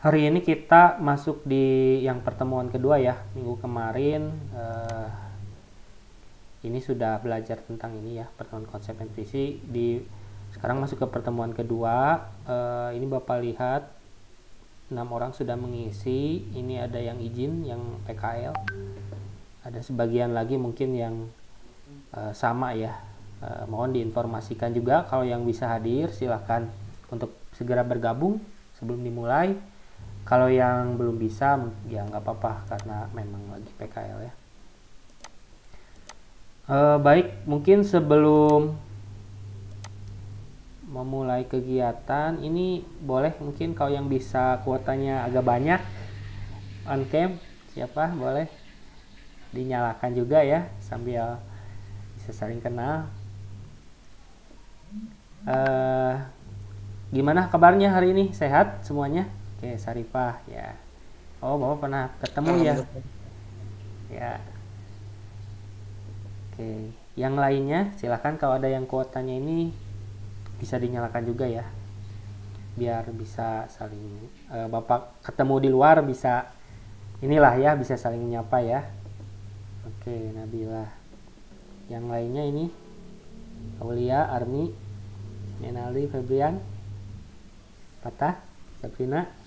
Hari ini kita masuk di yang pertemuan kedua ya. Minggu kemarin ini sudah belajar tentang ini ya, pertemuan konsep intuisi. Sekarang masuk ke pertemuan kedua. Ini Bapak lihat 6 orang sudah mengisi. Ini ada yang izin, yang PKL. Ada sebagian lagi mungkin yang sama ya. Mohon diinformasikan juga kalau yang bisa hadir silahkan untuk segera bergabung sebelum dimulai. Kalau yang belum bisa ya nggak apa-apa karena memang lagi PKL ya. Baik, mungkin sebelum memulai kegiatan ini boleh mungkin kalau yang bisa kuotanya agak banyak on cam siapa boleh dinyalakan juga ya sambil bisa saling kenal. Gimana kabarnya hari ini, sehat semuanya? Oke, Sarifah ya. Oh, Bapak pernah ketemu ya? Ya. Oke, yang lainnya silahkan kalau ada yang kuotanya ini bisa dinyalakan juga ya. Biar bisa saling Bapak ketemu di luar bisa inilah ya, bisa saling menyapa ya. Oke, Nabila. Yang lainnya ini Aulia, Armi, Nenaldi, Febrian, Patah, Sabrina.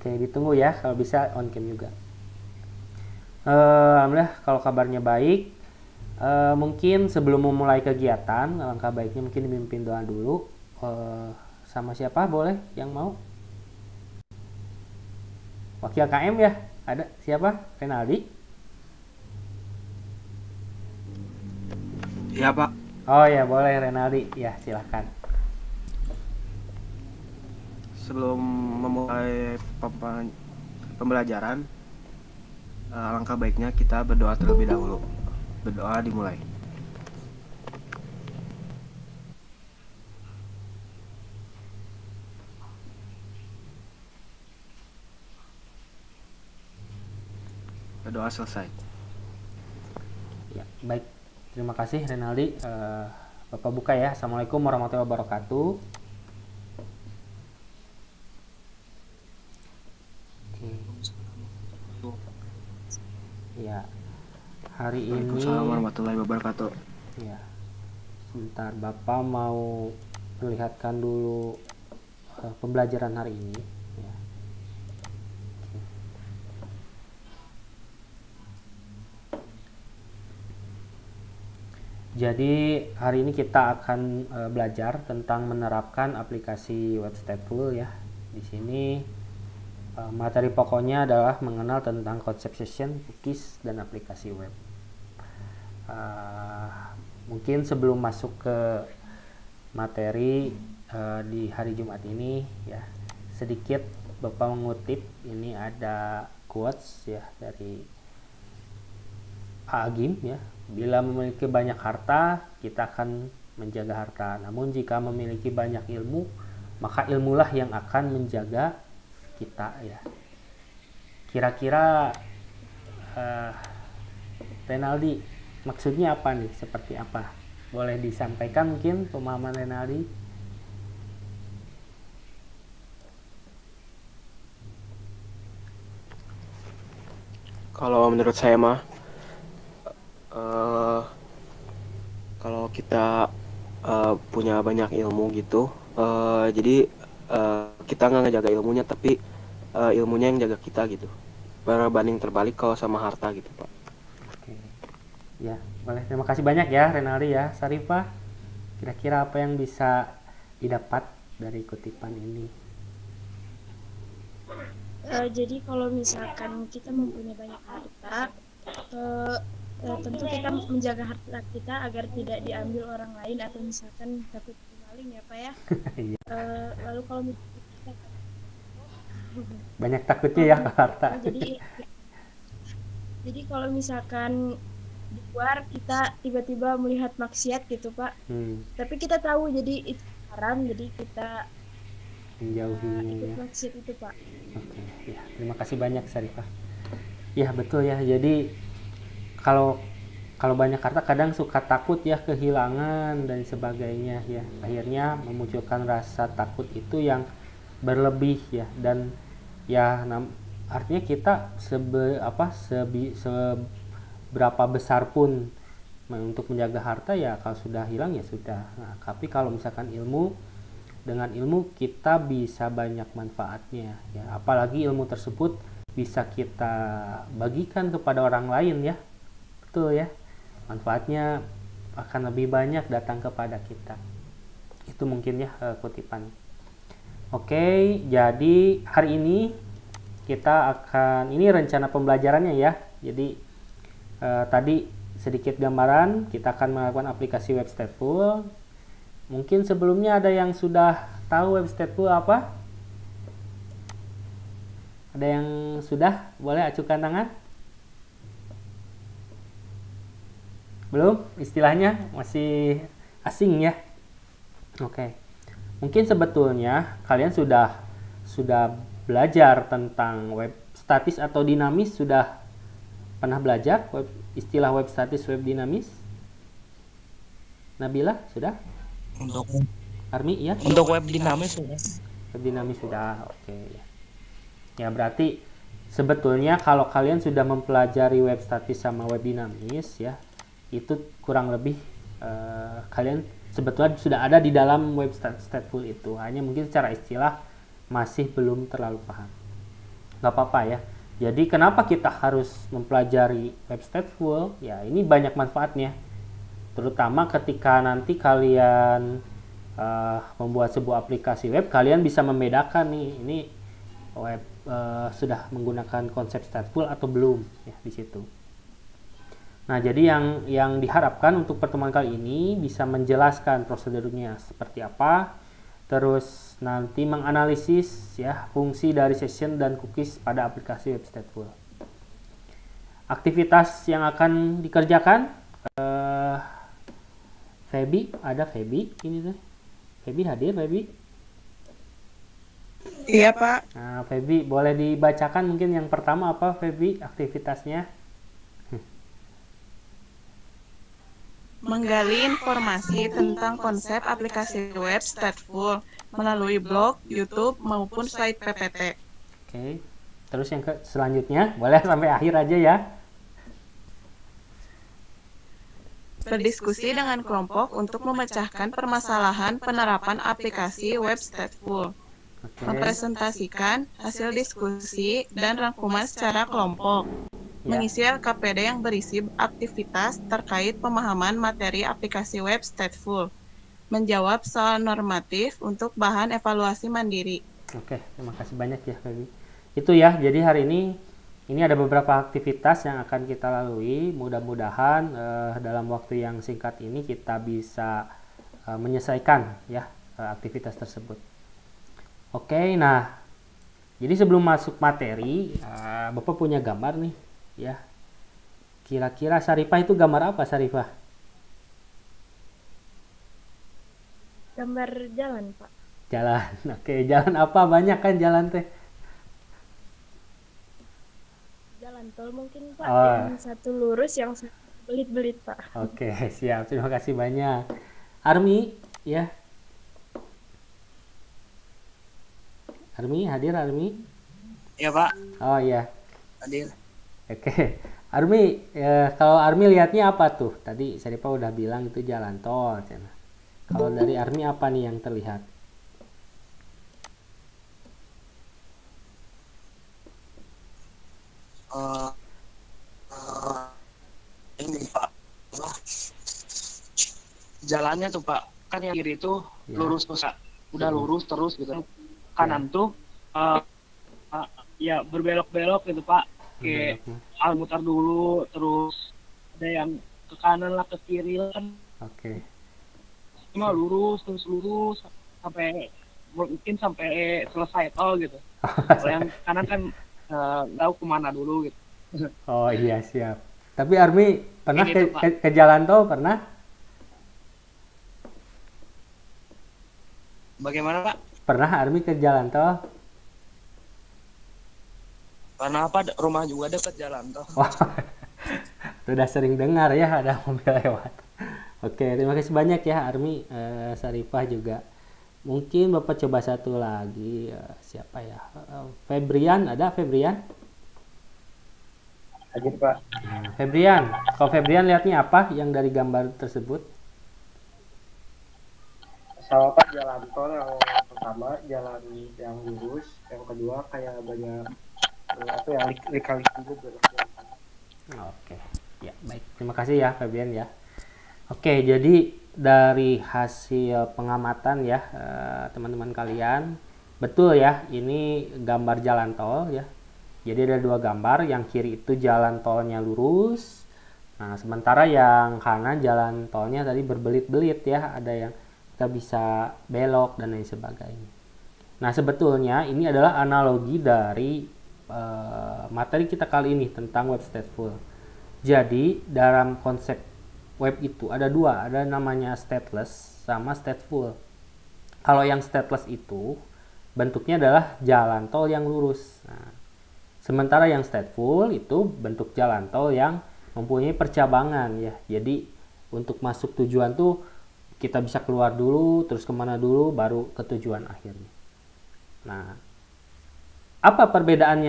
Oke, ditunggu ya kalau bisa on cam juga. Alhamdulillah kalau kabarnya baik. Mungkin sebelum memulai kegiatan alangkah baiknya mungkin dipimpin doa dulu. Sama siapa boleh yang mau? Wakil KM ya? Ada siapa? Renaldi? Iya Pak. Oh ya boleh Renaldi. Ya silahkan. Sebelum memulai pembelajaran, alangkah baiknya kita berdoa terlebih dahulu. Berdoa dimulai. Berdoa selesai. Ya baik. Terima kasih Renaldi. Bapak buka ya. Assalamualaikum warahmatullahi wabarakatuh. Ya, hari ini Waalaikumsalam warahmatullahi wabarakatuh. ya, sebentar Bapak mau perlihatkan dulu pembelajaran hari ini ya. Jadi hari ini kita akan belajar tentang menerapkan aplikasi Web Stateful ya. Di sini materi pokoknya adalah mengenal tentang konsep session, cookies, dan aplikasi web. Mungkin sebelum masuk ke materi di hari Jumat ini ya, sedikit Bapak mengutip ini ada quotes ya dari Agim ya. Bila memiliki banyak harta, kita akan menjaga harta. Namun jika memiliki banyak ilmu, maka ilmulah yang akan menjaga kita ya. Kira-kira Renaldi maksudnya apa nih? Seperti apa? Boleh disampaikan mungkin pemahaman Renaldi? Kalau menurut saya mah, kalau kita punya banyak ilmu gitu, jadi kita nggak ngejaga ilmunya, tapi ilmunya yang jaga kita gitu. Berbanding terbalik kalau sama harta gitu Pak. Oke. Ya, boleh. Terima kasih banyak ya Renaldi ya. Sarifah, kira-kira apa yang bisa didapat dari kutipan ini? Jadi kalau misalkan kita mempunyai banyak harta, tentu kita menjaga harta kita agar tidak diambil orang lain atau misalkan takut maling ya Pak ya. Iya. Lalu kalau misalkan Banyak takutnya ya ke harta. jadi kalau misalkan di luar kita tiba-tiba melihat maksiat gitu Pak, tapi kita tahu jadi itu haram, jadi kita Menjauhinya ikut ya. maksiat itu Pak. Oke, ya, terima kasih banyak Sarifah. Ya betul ya. Jadi kalau kalau banyak harta kadang suka takut ya kehilangan dan sebagainya ya. Akhirnya memunculkan rasa takut itu yang berlebih ya, dan ya artinya kita seberapa besar pun untuk menjaga harta ya, kalau sudah hilang ya sudah. Nah, tapi kalau misalkan dengan ilmu kita bisa banyak manfaatnya ya, apalagi ilmu tersebut bisa kita bagikan kepada orang lain ya, betul ya, manfaatnya akan lebih banyak datang kepada kita. Itu mungkin ya kutipan. Oke, jadi hari ini kita akan, ini rencana pembelajarannya ya, jadi tadi sedikit gambaran, kita akan melakukan aplikasi Web Stateful. Mungkin sebelumnya ada yang sudah tahu Web Stateful apa? Ada yang sudah? Boleh acukan tangan? Belum? Istilahnya masih asing ya? Oke. Mungkin sebetulnya kalian sudah belajar tentang web statis atau dinamis, sudah pernah belajar istilah web statis, web dinamis? Nabila sudah? Untuk Armi ya? untuk web dinamis sudah. Web dinamis sudah. Oke. Ya berarti sebetulnya kalau kalian sudah mempelajari web statis sama web dinamis ya, itu kurang lebih kalian sebetulnya sudah ada di dalam web stateful itu, hanya mungkin secara istilah masih belum terlalu paham. Nggak apa-apa ya. Jadi kenapa kita harus mempelajari web stateful? Ya ini banyak manfaatnya, terutama ketika nanti kalian membuat sebuah aplikasi web, kalian bisa membedakan nih, ini web sudah menggunakan konsep stateful atau belum ya di situ. Nah, jadi yang diharapkan untuk pertemuan kali ini bisa menjelaskan prosedurnya seperti apa, terus nanti menganalisis ya fungsi dari session dan cookies pada aplikasi Web Stateful. Aktivitas yang akan dikerjakan, Feby, ada Feby ini tuh. Feby hadir, Feby? Iya, Pak. Nah, Feby boleh dibacakan mungkin yang pertama apa, Feby, aktivitasnya? Menggali informasi tentang konsep aplikasi web Stateful melalui blog, YouTube, maupun site PPT. Oke. Terus yang selanjutnya, boleh sampai akhir aja ya. Berdiskusi dengan kelompok untuk memecahkan permasalahan penerapan aplikasi web Stateful. Oke. Mempresentasikan hasil diskusi dan rangkuman secara kelompok. Ya. Mengisi LKPD yang berisi aktivitas terkait pemahaman materi aplikasi web Stateful. Menjawab soal normatif untuk bahan evaluasi mandiri. Oke, terima kasih banyak ya, Feby. Itu ya, jadi hari ini ada beberapa aktivitas yang akan kita lalui. Mudah-mudahan dalam waktu yang singkat ini kita bisa menyelesaikan ya aktivitas tersebut. Oke, nah, jadi sebelum masuk materi, Bapak punya gambar nih, ya. Kira-kira Sarifah itu gambar apa, Sarifah? Gambar jalan, Pak. Jalan. Oke, jalan apa? Banyak kan jalan teh? Jalan tol mungkin, Pak. Oh. Yang satu lurus, yang satu belit-belit, Pak. Oke, siap. Terima kasih banyak. Armi, ya. Armi, hadir Armi? Iya, Pak. Oh iya. Hadir. Oke. Armi, kalau Armi lihatnya apa tuh? Tadi Sarifah udah bilang itu jalan tol. Kalau dari Armi apa nih yang terlihat? Ini Pak, jalannya tuh Pak, kan yang kiri itu Ya. lurus terus, udah lurus terus gitu. Kanan tuh ya berbelok-belok gitu Pak, kayak mutar dulu, terus ada yang ke kanan lah, ke kiri lah, Oke. cuma lurus terus lurus sampai mungkin sampai selesai tol gitu. Kalau yang kanan kan tahu kemana dulu gitu. Oh iya, siap. Tapi Armi pernah Ini tuh, Pak. ke jalan tol, pernah? Bagaimana Pak? Pernah Armi ke jalan tol? Karena apa? Rumah juga dekat jalan tol. Wah, udah sering dengar ya ada mobil lewat. Oke, terima kasih banyak ya Armi, Sarifah juga. Mungkin Bapak coba satu lagi. Siapa ya? Febrian, ada Febrian? Hadir Pak. Nah, Febrian, kalau Febrian lihatnya apa yang dari gambar tersebut? Sama Pak, jalan tol yang pertama jalan yang lurus, yang kedua kayak banyak apa ya, lika-liku gitu. Oke, ya baik. Terima kasih ya Febrian ya. Oke, jadi dari hasil pengamatan ya teman-teman kalian, betul ya, ini gambar jalan tol ya. Jadi ada dua gambar, yang kiri itu jalan tolnya lurus. Nah, sementara yang kanan jalan tolnya tadi berbelit-belit ya, ada yang kita bisa belok dan lain sebagainya. Nah, sebetulnya ini adalah analogi dari materi kita kali ini tentang web stateful. Jadi, dalam konsep web itu ada dua, ada namanya stateless sama stateful. Kalau yang stateless itu bentuknya adalah jalan tol yang lurus. Nah, sementara yang stateful itu bentuk jalan tol yang mempunyai percabangan ya. Jadi untuk masuk tujuan tuh kita bisa keluar dulu, terus kemana dulu, baru ke tujuan akhirnya. Nah, apa perbedaan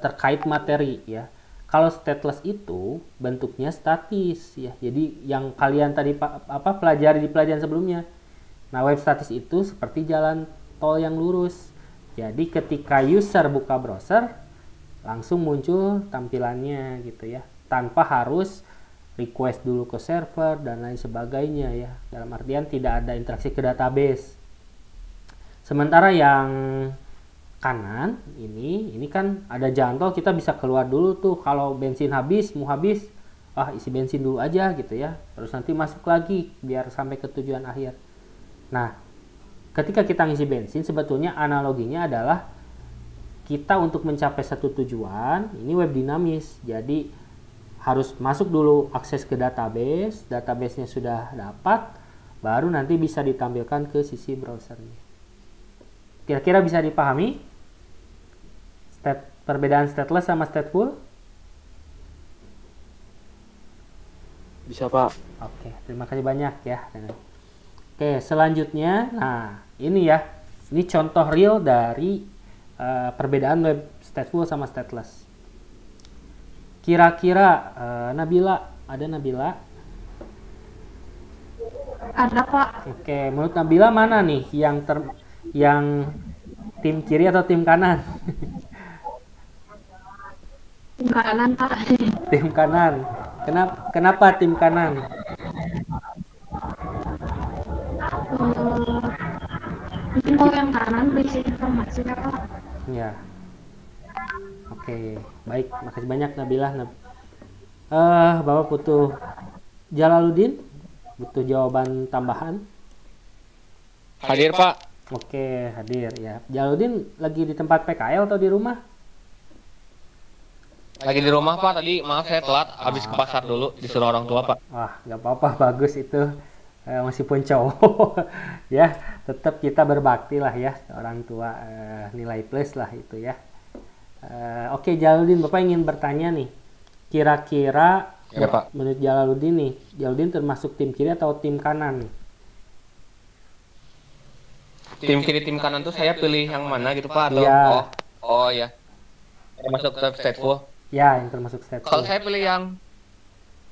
terkait materi ya? Kalau stateless itu bentuknya statis ya. Jadi yang kalian tadi pelajari di pelajaran sebelumnya. Nah, web statis itu seperti jalan tol yang lurus. Jadi ketika user buka browser, langsung muncul tampilannya gitu ya, tanpa harus request dulu ke server dan lain sebagainya ya. Dalam artian tidak ada interaksi ke database. Sementara yang kanan ini kan ada jalan tol, kita bisa keluar dulu tuh kalau bensin habis, mau habis, isi bensin dulu aja gitu ya. Terus nanti masuk lagi biar sampai ke tujuan akhir. Nah, ketika kita ngisi bensin, sebetulnya analoginya adalah kita untuk mencapai satu tujuan, ini web dinamis. Jadi harus masuk dulu akses ke database, database-nya sudah dapat, baru nanti bisa ditampilkan ke sisi browsernya. Kira-kira bisa dipahami? Perbedaan stateless sama stateful? Bisa Pak. Oke, terima kasih banyak ya. Oke, selanjutnya, nah ini ya, ini contoh real dari perbedaan web stateful sama stateless. Kira-kira Nabila, ada Nabila? Ada Pak. Oke, menurut Nabila mana nih yang tim kiri atau tim kanan? Tim kanan Pak. Tim kanan. Kenapa tim kanan? Mungkin kalau yang kanan berisi informasi ya Pak. Ya. Oke, baik. Makasih banyak Nabila. Bapak butuh Jalaluddin, butuh jawaban tambahan. Hadir Pak. Oke, hadir ya. Jalaluddin lagi di tempat PKL atau di rumah? Lagi di rumah Pak, tadi maaf saya telat, habis ke pasar dulu, disuruh orang tua Pak. Wah, nggak apa-apa, bagus itu. Meskipun cowok ya, tetap kita berbakti lah ya orang tua, nilai plus lah itu ya. Oke, Jalaluddin, Bapak ingin bertanya nih, kira-kira Ya, Pak. menurut Jalaluddin nih, Jalaluddin termasuk tim kiri atau tim kanan nih? Tim kiri, tim kanan tuh saya pilih yang mana gitu Pak? Atau Ya. Oh ya. Termasuk web stateful. Ya, yang termasuk stateful. Kalau saya pilih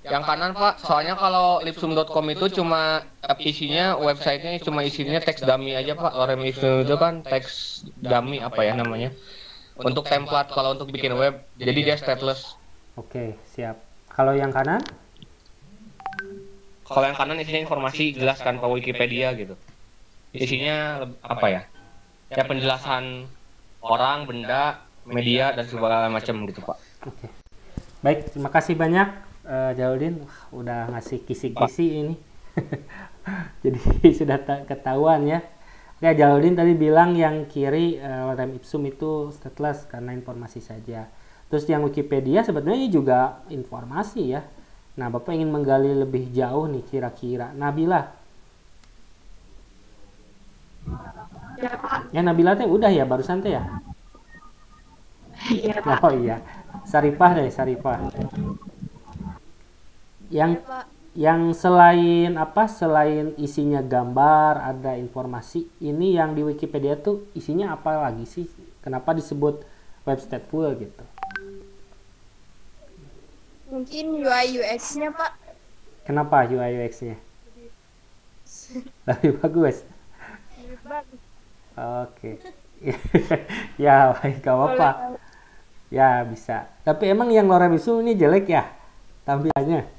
yang kanan Pak, soalnya kalau lipsum.com itu cuma isinya websitenya cuma isinya teks dummy aja Pak. Lorem ipsum itu kan teks dummy apa ya namanya? Untuk template kalau untuk bikin web, jadi dia stateless. Oke, siap. Kalau yang kanan? Kalau yang kanan isinya informasi jelas kan Pak, Wikipedia gitu. Isinya apa ya? Ya penjelasan orang, benda, media dan segala macam gitu Pak. Oke. Baik, terima kasih banyak Jalaluddin. Wah, udah ngasih kisi-kisi ini. Jadi sudah ketahuan ya. Oke, Jalaluddin tadi bilang yang kiri lorem ipsum itu stateless karena informasi saja. Terus yang Wikipedia sebenarnya juga informasi ya. Nah, Bapak ingin menggali lebih jauh nih kira-kira. Nabila. Ya Pak. Ya Nabila teh udah ya barusan teh ya. Iya Pak. Oh iya. Saripah deh, Saripah. Yang Ya, Pak. yang selain apa? Selain isinya gambar, ada informasi. Ini yang di Wikipedia tuh isinya apa lagi sih? Kenapa disebut web stateful gitu? Mungkin UI UX-nya, Pak. Kenapa UI UX-nya? Lebih bagus. Lebih bagus. Oke. Ya, baik, gak apa-apa. Ya, bisa. Tapi emang yang lorem ipsum ini jelek ya tampilannya?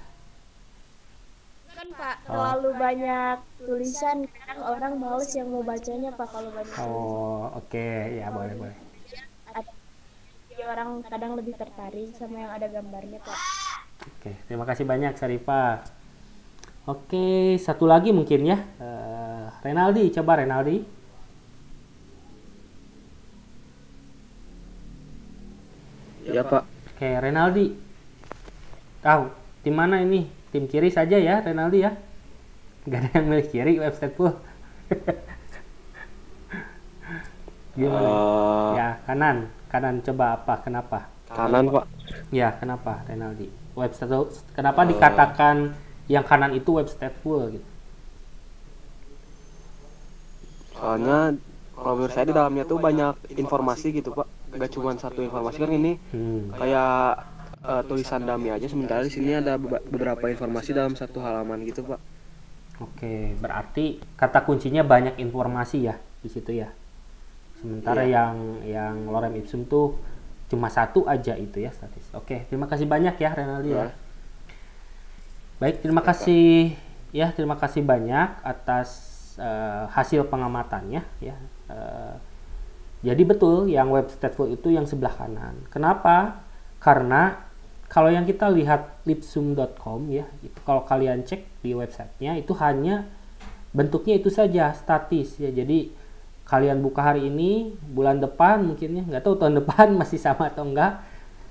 Kan Pak, terlalu banyak tulisan, kadang orang males yang mau bacanya Pak kalau banyak tulisan. Oh, oke. Ya, boleh. Jadi orang kadang lebih tertarik sama yang ada gambarnya Pak. Oke, terima kasih banyak Syarifah. Oke, satu lagi mungkin ya. Renaldi, coba Renaldi. Ya Pak. Oke, Renaldi. Tahu tim mana ini? Tim kiri saja ya, Renaldi ya. Gak ada yang milih kiri web stateful. Gimana? Ya, kanan coba apa? Kenapa? Kanan Pak. Ya, kenapa Renaldi? Web stateful. Kenapa dikatakan yang kanan itu web stateful gitu? Soalnya kalau menurut saya di dalamnya tuh banyak informasi gitu Pak. Gak cuma satu informasi kan ini kayak tulisan dummy aja, sementara di sini ada beberapa informasi dalam satu halaman gitu Pak. Oke, berarti kata kuncinya banyak informasi ya di situ ya. Sementara yang lorem ipsum tuh cuma satu aja itu ya statis. Oke, terima kasih banyak ya Renaldi ya. Baik, terima kasih ya, terima kasih banyak atas hasil pengamatannya ya. Jadi betul yang web stateful itu yang sebelah kanan. Kenapa? Karena kalau yang kita lihat lipsum.com ya, itu kalau kalian cek di websitenya itu hanya bentuknya itu saja statis ya. Jadi kalian buka hari ini, bulan depan mungkin ya, nggak tahu tahun depan masih sama atau enggak,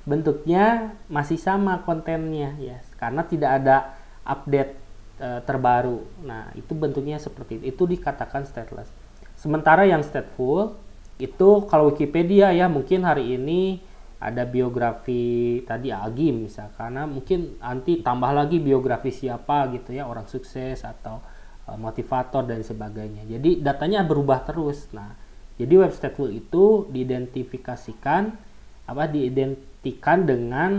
bentuknya masih sama kontennya ya, karena tidak ada update terbaru. Nah itu bentuknya seperti itu dikatakan stateless. Sementara yang stateful itu kalau Wikipedia ya, mungkin hari ini ada biografi tadi Agim misalkan, karena mungkin nanti tambah lagi biografi siapa gitu ya, orang sukses atau motivator dan sebagainya. Jadi datanya berubah terus. Nah, jadi web stateful itu diidentikan dengan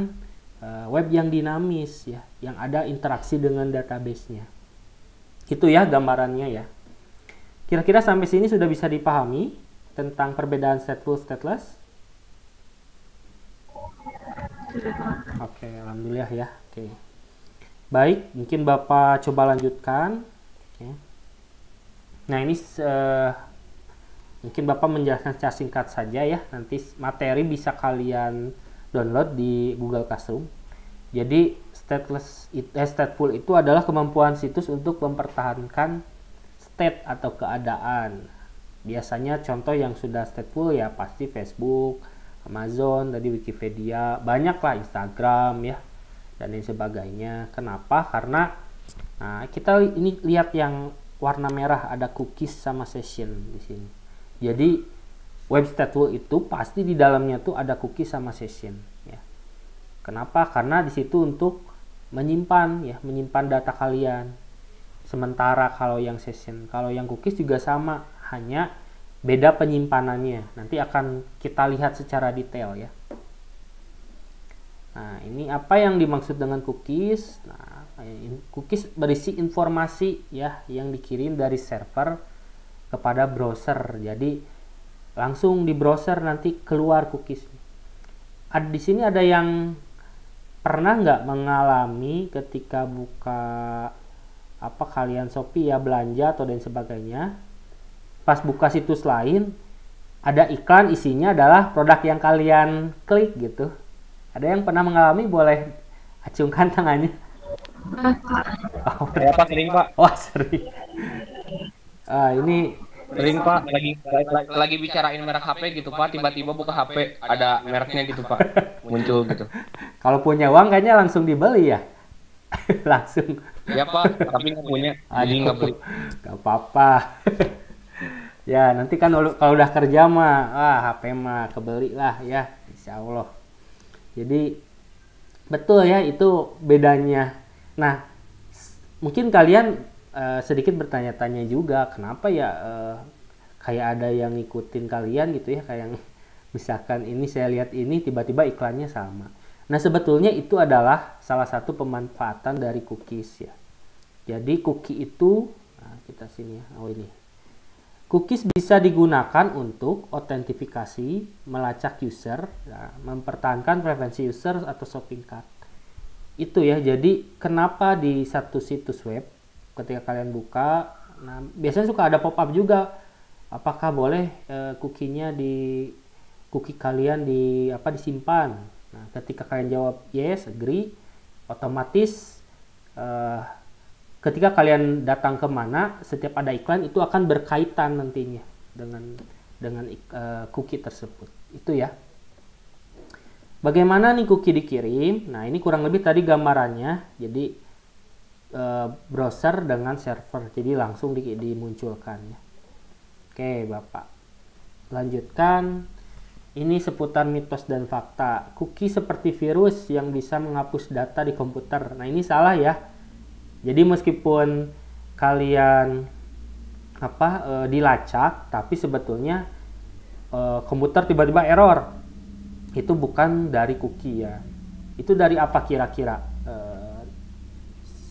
web yang dinamis ya, yang ada interaksi dengan database-nya. Itu ya gambarannya ya. Kira-kira sampai sini sudah bisa dipahami tentang perbedaan stateful stateless? Oke, alhamdulillah ya. Oke. Baik, mungkin Bapak coba lanjutkan. Oke. Nah, ini mungkin Bapak menjelaskan secara singkat saja ya. Nanti materi bisa kalian download di Google Classroom. Jadi stateful itu adalah kemampuan situs untuk mempertahankan state atau keadaan. Biasanya contoh yang sudah stateful ya pasti Facebook, Amazon, tadi Wikipedia, banyaklah Instagram ya dan lain sebagainya. Kenapa? Karena kita ini lihat yang warna merah, ada cookies sama session di sini. Jadi web stateful itu pasti di dalamnya tuh ada cookies sama session ya. Kenapa? Karena di situ untuk menyimpan data kalian. Sementara kalau yang session, kalau yang cookies juga sama, hanya beda penyimpanannya. Nanti akan kita lihat secara detail ya. Nah, ini apa yang dimaksud dengan cookies? Nah, cookies berisi informasi ya yang dikirim dari server kepada browser. Jadi langsung di browser nanti keluar cookies. Di sini ada yang pernah nggak mengalami ketika buka kalian Shopee ya, belanja atau dan sebagainya, pas buka situs lain ada iklan isinya adalah produk yang kalian klik gitu. Ada yang pernah mengalami? Boleh acungkan tangannya. Ya Pak, sering Pak. Wah sering. Ini Sering Pak, lagi bicarain merek HP gitu Pak, tiba-tiba buka HP ada mereknya gitu Pak, muncul gitu. Kalau punya uang kayaknya langsung dibeli ya. Langsung. Ya Pak, tapi nggak punya, jadi nggak beli. Gak apa-apa. Ya nanti kan kalau udah kerja mah, HP mah kebeli lah ya, insya Allah. Jadi betul ya itu bedanya. Nah mungkin kalian sedikit bertanya-tanya juga kenapa ya kayak ada yang ngikutin kalian gitu ya, kayak yang misalkan ini saya lihat ini tiba-tiba iklannya sama. Nah sebetulnya itu adalah salah satu pemanfaatan dari cookies ya. Jadi cookie itu, nah kita sini ya, oh ini. Cookies bisa digunakan untuk autentifikasi, melacak user, ya, mempertahankan preferensi user atau shopping cart. Itu ya, jadi kenapa di satu situs web ketika kalian buka, nah biasanya suka ada pop-up juga, apakah boleh cookie-nya di cookie kalian disimpan. Nah, ketika kalian jawab yes, agree, otomatis ketika kalian datang kemana, setiap ada iklan itu akan berkaitan nantinya dengan cookie tersebut. Itu ya. Bagaimana nih cookie dikirim? Nah, ini kurang lebih tadi gambarannya. Jadi browser dengan server, jadi langsung dimunculkan ya. Oke, Bapak. Lanjutkan. Ini seputar mitos dan fakta. Cookie seperti virus yang bisa menghapus data di komputer. Nah, ini salah ya. Jadi meskipun kalian dilacak, tapi sebetulnya komputer tiba-tiba error. Itu bukan dari cookie ya. Itu dari apa kira-kira?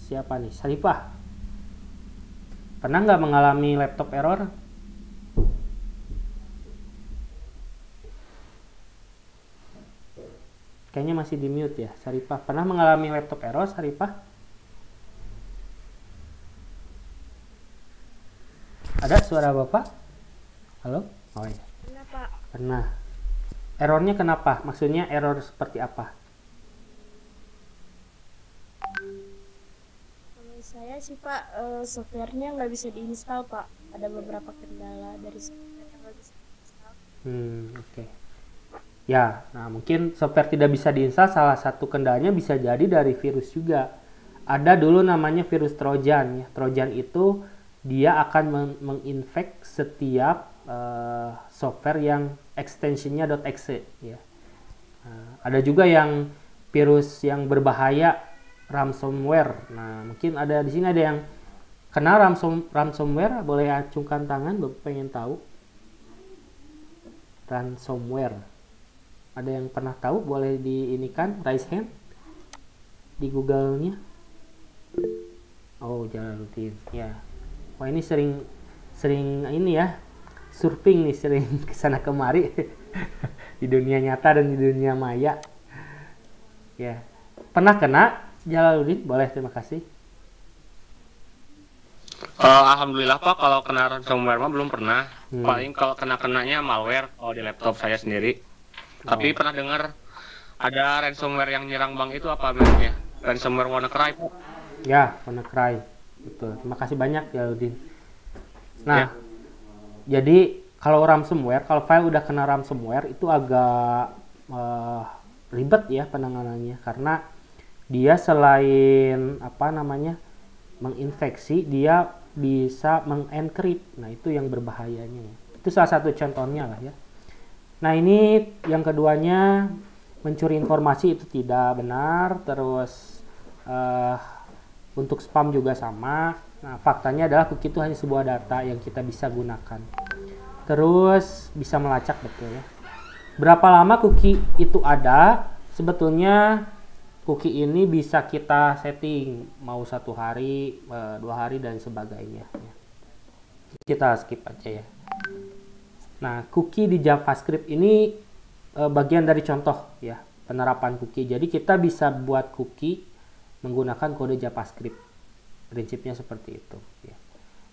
Siapa nih? Sarifah. Pernah nggak mengalami laptop error? Kayaknya masih di mute ya, Sarifah. Pernah mengalami laptop error, Sarifah? Ada suara Bapak? Halo? Oh iya. Pernah, Pak. Pernah. Errornya kenapa? Maksudnya error seperti apa? Kalau saya sih Pak, softwarenya nggak bisa diinstal Pak. Ada beberapa kendala dari software yang nggak bisa diinstal. Oke. Ya, nah mungkin software tidak bisa diinstal, salah satu kendalanya bisa jadi dari virus juga. Ada dulu namanya virus Trojan ya. Trojan itu dia akan menginfect setiap software yang extensionnya .exe ya. Ada juga yang virus yang berbahaya, ransomware. Nah, mungkin ada di sini ada yang kena ransomware, boleh acungkan tangan, Bapak pengen tahu. Ransomware. Ada yang pernah tahu? Boleh diinikan, raise hand di Google-nya. Oh, Jalaluddin. Ya. Wah, ini sering ini ya. Surfing nih, sering kesana kemari di dunia nyata dan di dunia maya. Ya. Pernah kena, Jalaluddin? Boleh, terima kasih. Alhamdulillah Pak, kalau kena ransomware mah belum pernah. Paling kalau kenanya malware di laptop saya sendiri. Tapi pernah dengar ada ransomware yang nyerang bank itu apa namanya? Ransomware WannaCry, Pak. Ya, WannaCry. Betul. Terima kasih banyak, Jalaluddin. Nah, ya. Jadi kalau ransomware, kalau file udah kena ransomware itu agak ribet ya penanganannya, karena dia selain menginfeksi, dia bisa mengencrypt. Nah, itu yang berbahayanya. Itu salah satu contohnya lah ya. Nah, ini yang keduanya, mencuri informasi itu tidak benar. Terus untuk spam juga sama. Nah, faktanya adalah cookie itu hanya sebuah data yang kita bisa gunakan. Terus bisa melacak, betul ya. Berapa lama cookie itu ada? Sebetulnya cookie ini bisa kita setting mau 1 hari, 2 hari dan sebagainya. Kita skip aja ya. Nah, cookie di JavaScript ini bagian dari contoh ya penerapan cookie. Jadi kita bisa buat cookie menggunakan kode JavaScript. Prinsipnya seperti itu ya.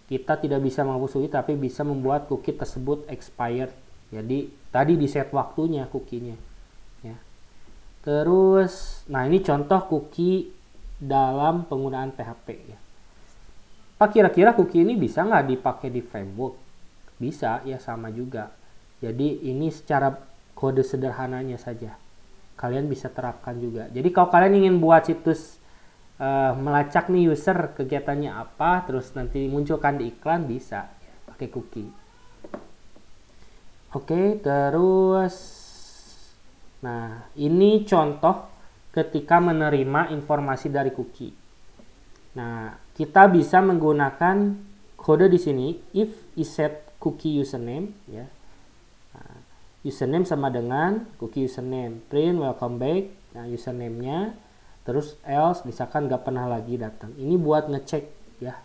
Kita tidak bisa menghapus cookie, tapi bisa membuat cookie tersebut expired. Jadi tadi di set waktunya cookie-nya ya. Terus nah ini contoh cookie dalam penggunaan PHP ya. Pak, kira-kira cookie ini bisa nggak dipakai di framework? Bisa ya, sama juga. Jadi ini secara kode sederhananya saja kalian bisa terapkan juga. Jadi kalau kalian ingin buat situs melacak nih user kegiatannya apa, terus nanti munculkan di iklan, bisa ya, pakai cookie. Oke, terus nah ini contoh ketika menerima informasi dari cookie. Nah, kita bisa menggunakan kode di sini if iset cookie username ya. Nah, username sama dengan cookie username, print welcome back. Nah, username-nya, terus else misalkan nggak pernah lagi datang. Ini buat ngecek ya,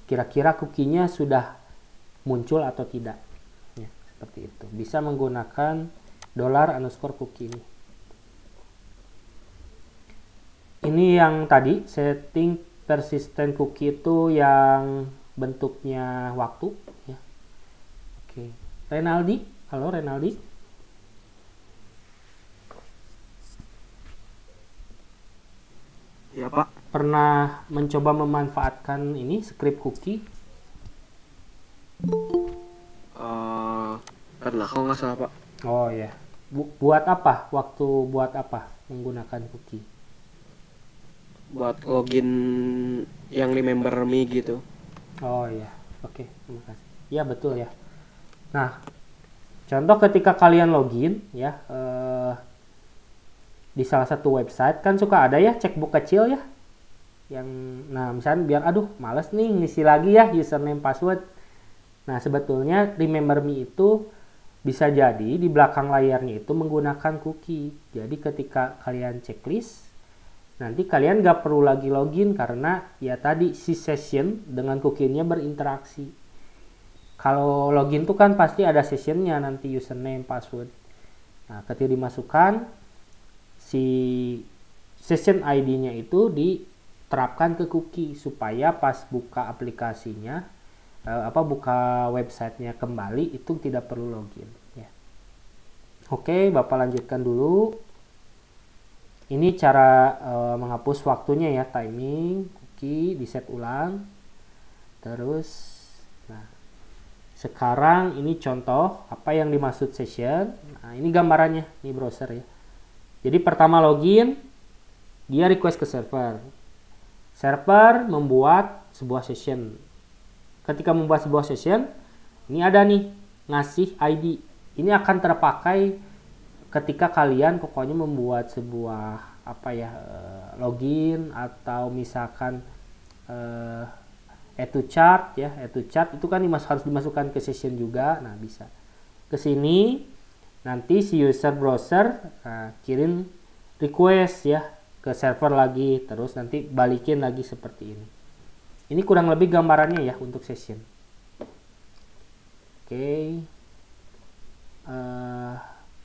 kira-kira cookie-nya sudah muncul atau tidak. Ya, seperti itu. Bisa menggunakan $_cookie ini. Ini yang tadi setting persistent cookie itu yang bentuknya waktu ya. Oke. Renaldi, halo Renaldi. Ya Pak. Pernah mencoba memanfaatkan ini script cookie? Pernah kalau nggak salah Pak. Oh ya. Buat apa? Waktu buat apa menggunakan cookie? Buat login yang remember me gitu. Oh ya, oke, terima kasih. Ya betul ya. Nah, contoh ketika kalian login ya di salah satu website kan suka ada ya checkbook kecil ya, yang nah misalnya biar aduh males nih ngisi lagi ya username password. Nah sebetulnya remember me itu bisa jadi di belakang layarnya itu menggunakan cookie. Jadi ketika kalian checklist nanti kalian gak perlu lagi login karena ya tadi si session dengan cookie-nya berinteraksi. Kalau login tuh kan pasti ada sessionnya nanti username, password. Nah ketika dimasukkan si session ID-nya itu diterapkan ke cookie supaya pas buka aplikasinya, buka websitenya kembali itu tidak perlu login. Ya. Oke, Bapak lanjutkan dulu. Ini cara menghapus waktunya ya, timing, cookie, di set ulang. Terus, nah, sekarang ini contoh apa yang dimaksud session. Nah, ini gambarannya, ini browser ya. Jadi pertama login, dia request ke server. Server membuat sebuah session. Ketika membuat sebuah session, ini ada nih, ngasih ID. Ini akan terpakai ketika kalian pokoknya membuat sebuah login atau misalkan add to chart ya, add to chart itu kan harus dimasukkan ke session juga. Nah bisa ke sini nanti si user browser kirim request ya ke server lagi, terus nanti balikin lagi seperti ini. Ini kurang lebih gambarannya ya untuk session. Oke.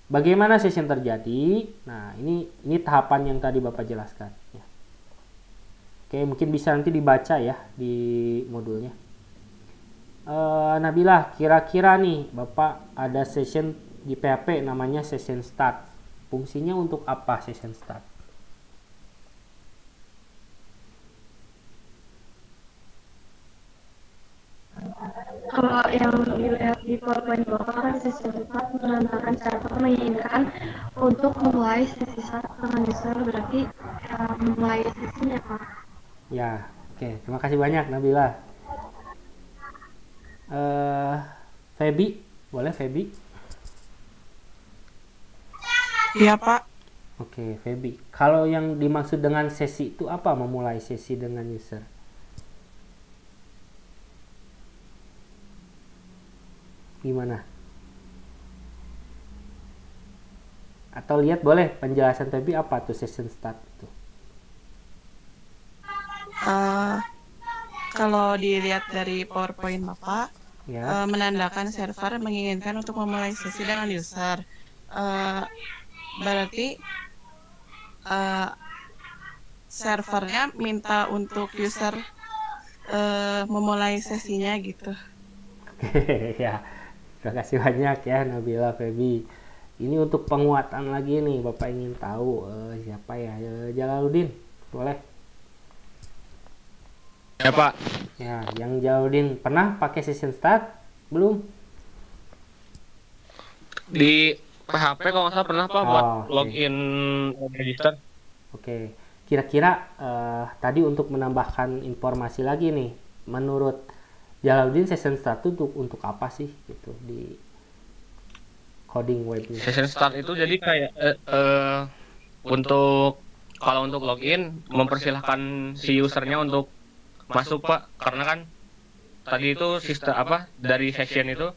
Bagaimana session terjadi? Nah, ini tahapan yang tadi Bapak jelaskan. Ya. Oke, mungkin bisa nanti dibaca ya di modulnya. Nabila, kira-kira nih Bapak ada session di PHP namanya session start. Fungsinya untuk apa session start? Kalau yang dilihat di PowerPoint Bapak kan sesi start menandakan server menginginkan untuk memulai sesi start dengan user, berarti memulai sesinya Pak. Ya, oke. Terima kasih banyak Nabila. Feby, boleh Feby? Iya Pak. Oke, Feby. Kalau yang dimaksud dengan sesi itu apa? Memulai sesi dengan user? Gimana? Atau lihat boleh penjelasan Feby apa tuh session start itu? Kalau dilihat dari PowerPoint Bapak, Ya. menandakan server menginginkan untuk memulai sesi dengan user. Berarti servernya minta untuk user memulai sesinya gitu. Ya. Terima kasih banyak ya Nabila, Feby. Ini untuk penguatan lagi nih, Bapak ingin tahu siapa ya? Jalaluddin, boleh? Ya Pak. Ya, yang Jalaluddin pernah pakai session start? Belum? Di PHP kalau nggak salah pernah Pak buat Oh, oke. login register. Oke, kira-kira tadi untuk menambahkan informasi lagi nih, menurut Jalaluddin session start itu untuk apa sih gitu di coding web ini? Session start itu jadi kayak untuk kalau untuk login mempersilahkan si usernya untuk masuk Pak, karena kan tadi itu sistem apa dari session itu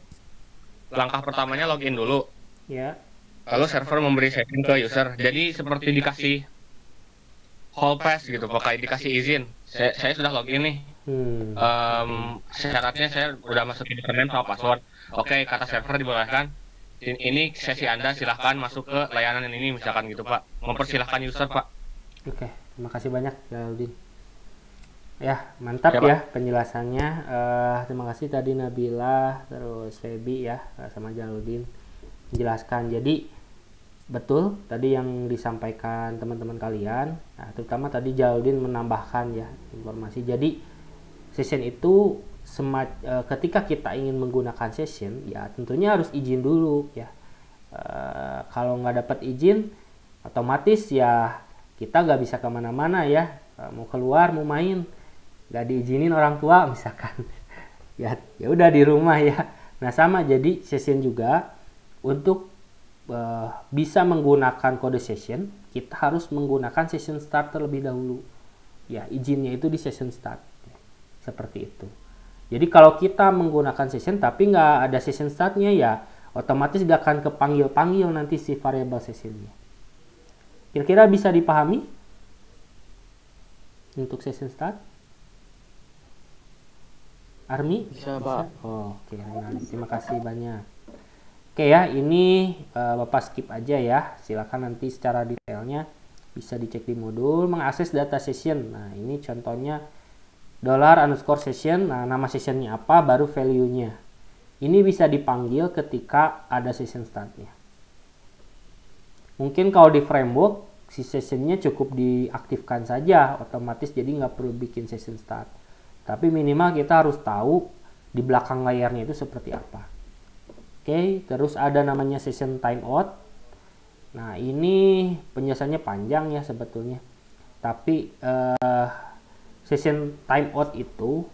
langkah pertamanya login dulu. Ya. Lalu server memberi session ke user. Jadi seperti dikasih hall pass gitu, pakai dikasih izin. Saya sudah login nih. Syaratnya saya udah masukin username sama password. Oke, kata server dibolehkan. Ini sesi Anda, silahkan masuk ke layanan ini misalkan gitu Pak. Mempersilahkan user Pak. Oke, terima kasih banyak Jalaluddin. Ya, mantap Ya, ya penjelasannya. Terima kasih tadi Nabila, terus Febi ya, sama Jalaluddin menjelaskan. Jadi betul tadi yang disampaikan teman-teman kalian. Nah, terutama tadi Jalaluddin menambahkan ya informasi. Jadi session itu ketika kita ingin menggunakan session, ya tentunya harus izin dulu ya. Kalau nggak dapat izin, otomatis ya kita nggak bisa kemana-mana ya. Mau keluar, mau main, nggak diizinin orang tua misalkan. ya udah di rumah ya. Nah sama, jadi session juga untuk bisa menggunakan kode session, kita harus menggunakan session start terlebih dahulu. Ya izinnya itu di session start, seperti itu. Jadi kalau kita menggunakan session tapi nggak ada session startnya, ya otomatis nggak akan kepanggil-panggil nanti si variable sessionnya. Kira-kira bisa dipahami untuk session start? Army? Bisa, Pak. Oh, oke, terima kasih banyak. Oke ya, ini Bapak skip aja ya. Silakan nanti secara detailnya bisa dicek di modul mengakses data session. Nah, ini contohnya $_session, nah nama sessionnya apa, baru value-nya. Ini bisa dipanggil ketika ada session startnya. Mungkin kalau di framework, si sessionnya cukup diaktifkan saja, otomatis jadi nggak perlu bikin session start. Tapi minimal kita harus tahu di belakang layarnya itu seperti apa. Oke, terus ada namanya session timeout. Nah ini penjelasannya panjang ya sebetulnya. Tapi session timeout itu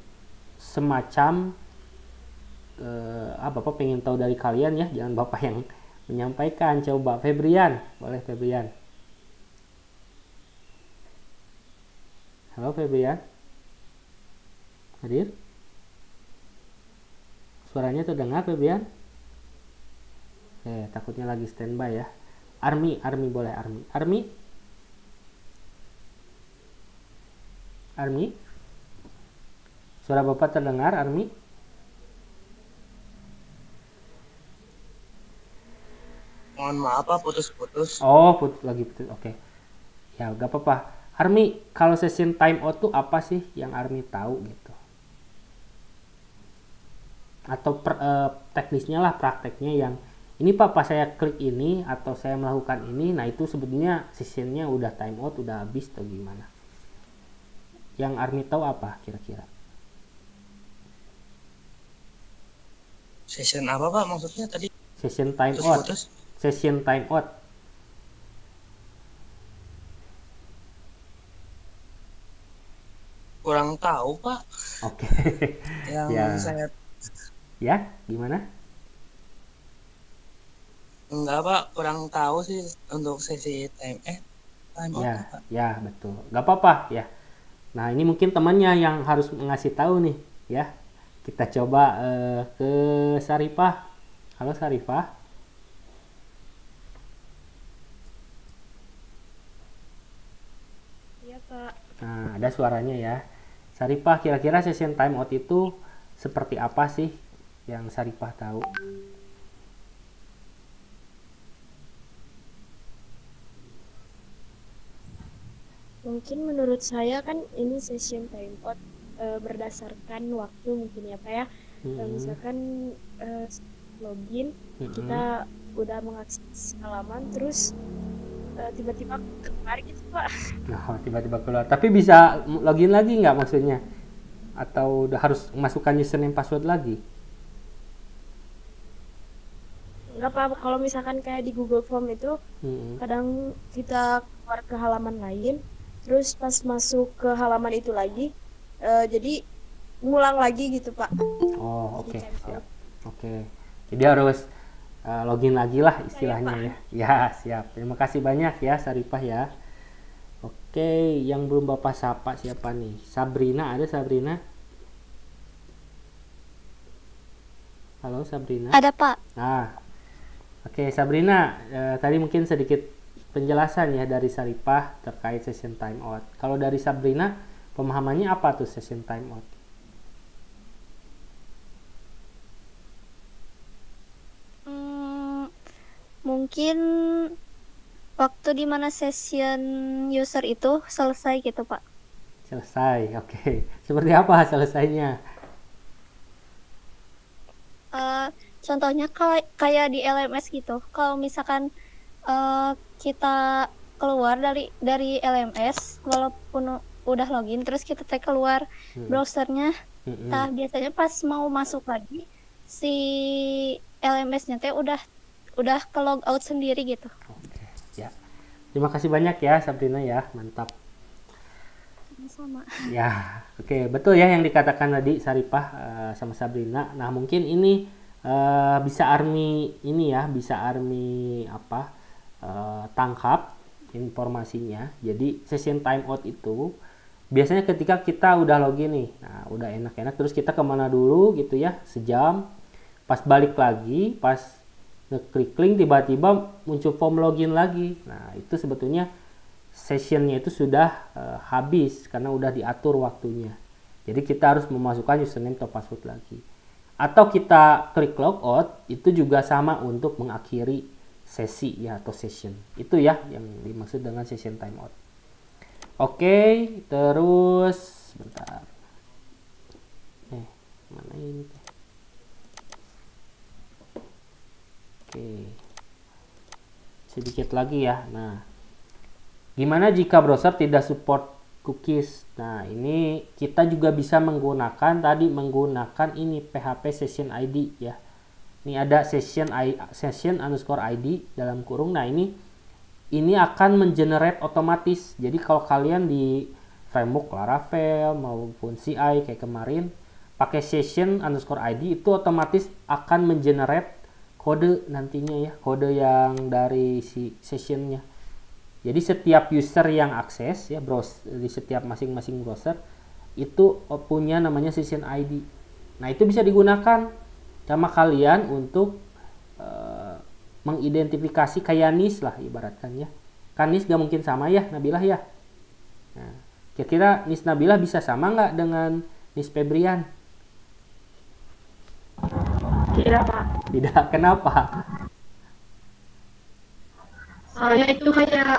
semacam Bapak pengen tahu dari kalian ya, jangan Bapak yang menyampaikan. Coba Febrian, boleh Febrian. Halo Febrian, hadir? Suaranya terdengar Febrian? Takutnya lagi standby ya. Army boleh Army. Army, suara Bapak terdengar, Army? Mohon maaf Pak, putus-putus. Oh, lagi putus. Oke. Ya, gak apa-apa. Army, kalau session timeout tuh apa sih yang Army tahu gitu? Atau teknisnya lah, prakteknya yang ini Pak, pas saya klik ini atau saya melakukan ini, nah itu sebetulnya sessionnya udah timeout, udah habis atau gimana? Yang Army tahu apa kira-kira? Session apa Pak maksudnya tadi? Session timeout. Session timeout. Kurang tahu Pak. Oke. Yang ya. saya. Ya, gimana? Enggak Pak, kurang tahu sih untuk sesi timeout. Ya, Pak. Ya betul. Gak apa-apa ya. Nah ini mungkin temannya yang harus ngasih tahu nih ya. Kita coba ke Sarifah. Halo Sarifah. Iya Pak. Nah ada suaranya ya. Sarifah, kira-kira session timeout itu seperti apa sih yang Sarifah tahu? Mungkin menurut saya kan ini session timeout berdasarkan waktu mungkin ya Pak ya. Misalkan login, kita udah mengakses halaman terus tiba-tiba keluar gitu Pak. Nah tiba-tiba keluar. Tapi bisa login lagi nggak maksudnya? Atau udah harus masukkan username password lagi? Nggak Pak, kalau misalkan kayak di Google Form itu kadang kita keluar ke halaman lain, terus pas masuk ke halaman itu lagi jadi ngulang lagi gitu Pak. Oh oke, siap. Oke, jadi harus login lagi lah istilahnya ya. Ya siap, terima kasih banyak ya Sarifah ya. Oke. Oke, yang belum Bapak sapa siapa nih? Sabrina, ada Sabrina? Halo Sabrina. Ada Pak. Nah, oke Sabrina, tadi mungkin sedikit penjelasan ya dari Saripah terkait session timeout. Kalau dari Sabrina, pemahamannya apa tuh session timeout? Mungkin waktu dimana session user itu selesai gitu Pak. Selesai, oke. Seperti apa selesainya? Contohnya kayak di LMS gitu. Kalau misalkan kita keluar dari LMS, walaupun udah login, terus kita tag keluar browsernya, nah biasanya pas mau masuk lagi si LMS-nya teh udah ke log out sendiri gitu. Oke, ya. Terima kasih banyak ya Sabrina ya, mantap. Sama. Ya, oke, betul ya yang dikatakan tadi Saripah sama Sabrina. Nah, mungkin ini bisa Army ini ya, bisa Army tangkap informasinya. Jadi session timeout itu biasanya ketika kita udah login nih, nah udah enak-enak terus kita kemana dulu gitu ya, sejam, pas balik lagi, pas ngeklik link tiba-tiba muncul form login lagi. Nah itu sebetulnya sessionnya itu sudah habis karena udah diatur waktunya. Jadi kita harus memasukkan username atau password lagi. Atau kita klik logout, itu juga sama untuk mengakhiri sesi ya atau session. Itu ya yang dimaksud dengan session timeout. Oke, terus bentar. Mana ini? Oke. Sedikit lagi ya. Nah, gimana jika browser tidak support cookies? Nah, ini kita juga bisa menggunakan ini PHP Session ID ya. Ini ada session underscore ID dalam kurung. Nah, ini akan mengenerate otomatis. Jadi kalau kalian di framework Laravel maupun CI kayak kemarin pakai session underscore ID itu otomatis akan mengenerate kode nantinya ya, kode yang dari si sessionnya. Jadi setiap user yang akses ya di setiap masing-masing browser itu punya namanya session ID. Nah itu bisa digunakan sama kalian untuk mengidentifikasi kayak NIS lah ibaratkan ya. Kan NIS gak mungkin sama ya Nabilah ya. Nah, kira-kira NIS Nabilah bisa sama nggak dengan NIS Febrian? Tidak Pak. Tidak, kenapa? Soalnya itu kayak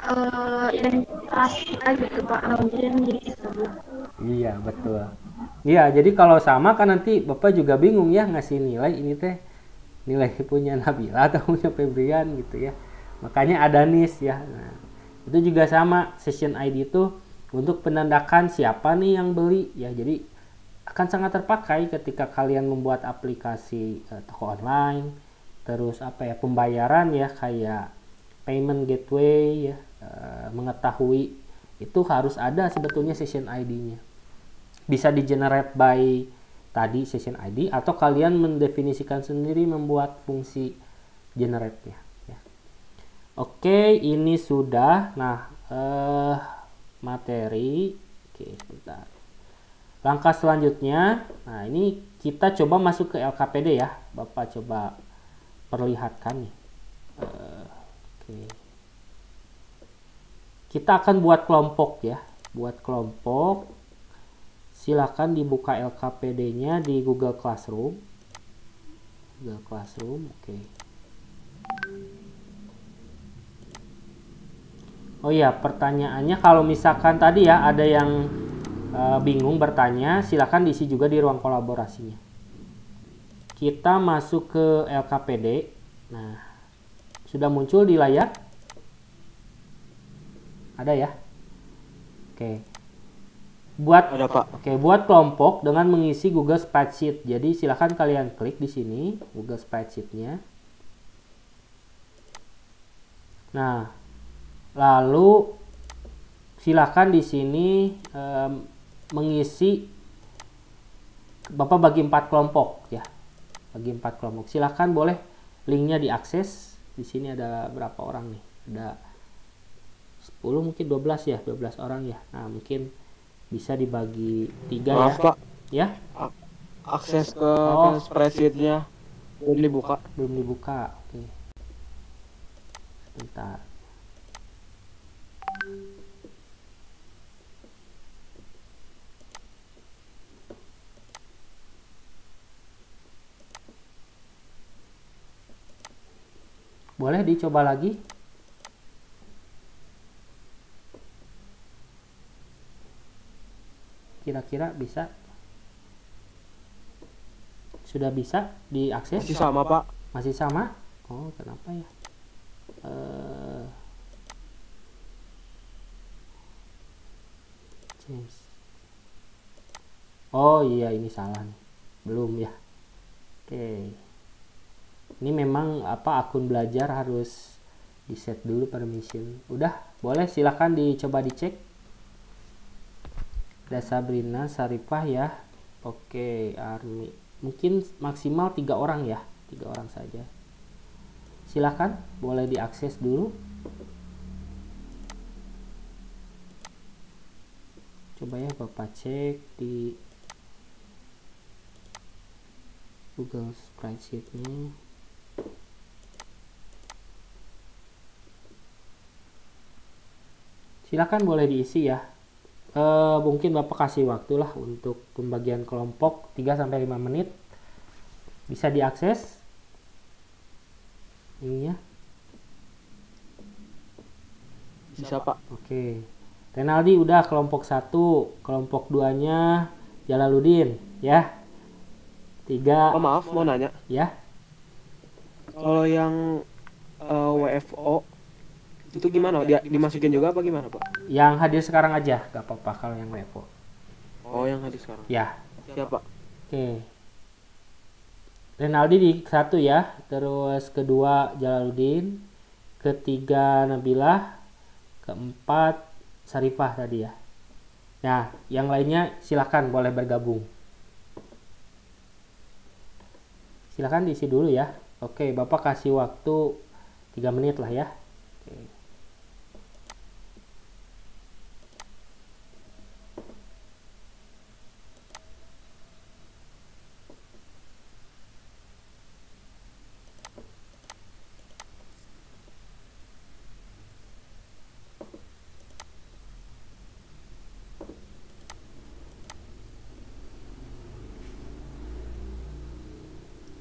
identitas kita gitu Pak, mungkin jadi disebut. Iya betul. Iya jadi kalau sama kan nanti Bapak juga bingung ya ngasih nilai ini teh nilai punya Nabila atau punya Febrian gitu ya. Makanya ada NIS ya. Nah, itu juga sama session ID itu untuk penandakan siapa nih yang beli ya. Jadi akan sangat terpakai ketika kalian membuat aplikasi toko online, terus pembayaran ya kayak payment gateway ya, mengetahui itu harus ada sebetulnya session ID-nya. Bisa di generate by tadi session ID atau kalian mendefinisikan sendiri membuat fungsi generate-nya ya. Oke, ini sudah. Nah, materi. Oke, sebentar. Langkah selanjutnya, nah ini kita coba masuk ke LKPD ya. Bapak coba perlihatkan nih. Oke. Kita akan buat kelompok ya. Buat kelompok. Silakan dibuka LKPD-nya di Google Classroom. Google Classroom, oke. Oh iya, pertanyaannya kalau misalkan tadi ya ada yang bingung bertanya, silakan diisi juga di ruang kolaborasinya. Kita masuk ke LKPD. Nah, sudah muncul di layar? Ada ya? Oke. Buat buat kelompok dengan mengisi Google Spreadsheet. Jadi silakan kalian klik di sini Google Spreadsheet-nya. Nah, lalu silakan di sini mengisi. Bapak bagi 4 kelompok ya. Bagi 4 kelompok. Silakan boleh linknya diakses. Di sini ada berapa orang nih? Ada 10 mungkin 12 ya, 12 orang ya. Nah, mungkin bisa dibagi 3 Maaf ya. Pak, Ya, akses ke Oh. spreadsheet-nya belum dibuka. belum dibuka. Oke. Sebentar. Boleh dicoba lagi? Kira-kira bisa? Sudah bisa diakses? Masih sama Pak. Masih sama? Oh, kenapa ya? James. Oh iya, ini salah nih. Belum ya. Oke. Ini memang akun belajar harus di set dulu permission. Udah, boleh silakan dicoba dicek. Ada Sabrina, Sarifah ya. Oke, Army. Mungkin maksimal 3 orang ya. 3 orang saja. Silakan, boleh diakses dulu. Coba ya Bapak cek di Google Spreadsheet-nya. Silakan boleh diisi ya. Mungkin Bapak kasih waktu lah untuk pembagian kelompok 3-5 menit. Bisa diakses ini ya. Bisa Pak. Oke. Renaldi udah kelompok 1, kelompok 2-nya Jalaluddin ya. 3. Oh, maaf mau nanya. Ya. Kalau yang WFO itu gimana? Dimasukin juga apa gimana Pak? Yang hadir sekarang aja, gak apa-apa kalau yang WFO. Oh, yang hadir sekarang. Ya. Siapa? Oke. Renaldi di 1 ya, terus kedua Jalaluddin, ketiga Nabilah, keempat Sarifah tadi ya. Nah, yang lainnya silakan boleh bergabung. Silakan diisi dulu ya. Oke, Bapak kasih waktu 3 menit lah ya. Oke.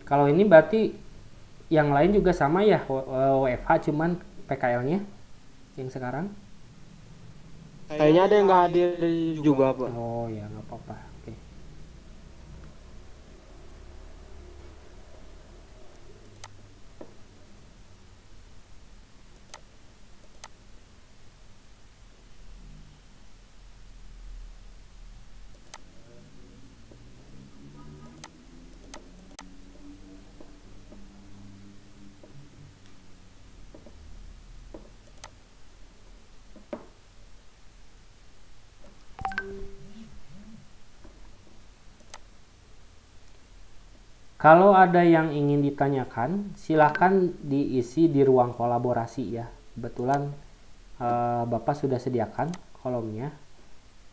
Kalau ini berarti yang lain juga sama ya, WFH cuman PKL-nya yang sekarang? Kayaknya ada yang nggak hadir juga Pak. Oh ya, nggak apa-apa. Oke. Kalau ada yang ingin ditanyakan, silakan diisi di ruang kolaborasi ya. Kebetulan Bapak sudah sediakan kolomnya,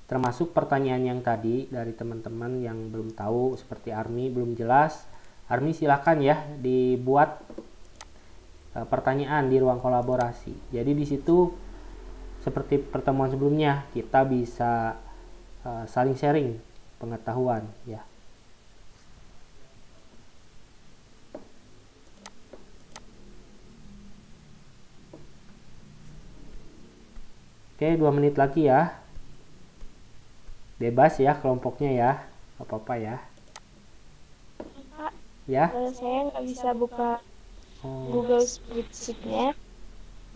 termasuk pertanyaan yang tadi dari teman-teman yang belum tahu, seperti Army belum jelas. Army silakan ya dibuat pertanyaan di ruang kolaborasi. Jadi di situ seperti pertemuan sebelumnya kita bisa saling sharing pengetahuan ya. Oke, 2 menit lagi ya. Bebas ya kelompoknya ya. Gak apa-apa ya. Pak, Ya. saya nggak bisa buka Google Spreadsheet-nya.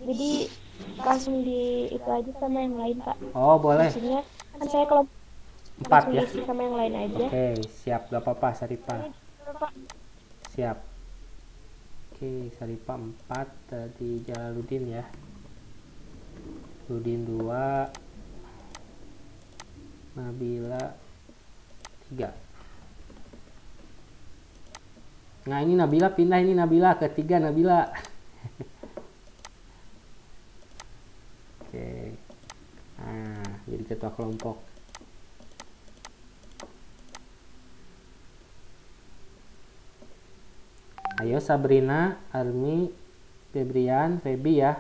Jadi langsung di itu aja sama yang lain, Pak. Oh, boleh. Maksudnya kan saya kelompok 4 ya. isi sama yang lain aja. Oke, siap. Gak apa-apa, Sarifah. Pak. Siap. Oke, Sarifah 4 tadi Jalaluddin ya. Ludin 2, Nabila 3. Nah, ini Nabila pindah, ini Nabila ketiga Nabila. Oke. ketua kelompok. Ayo Sabrina, Armi, Febrian, Febi ya.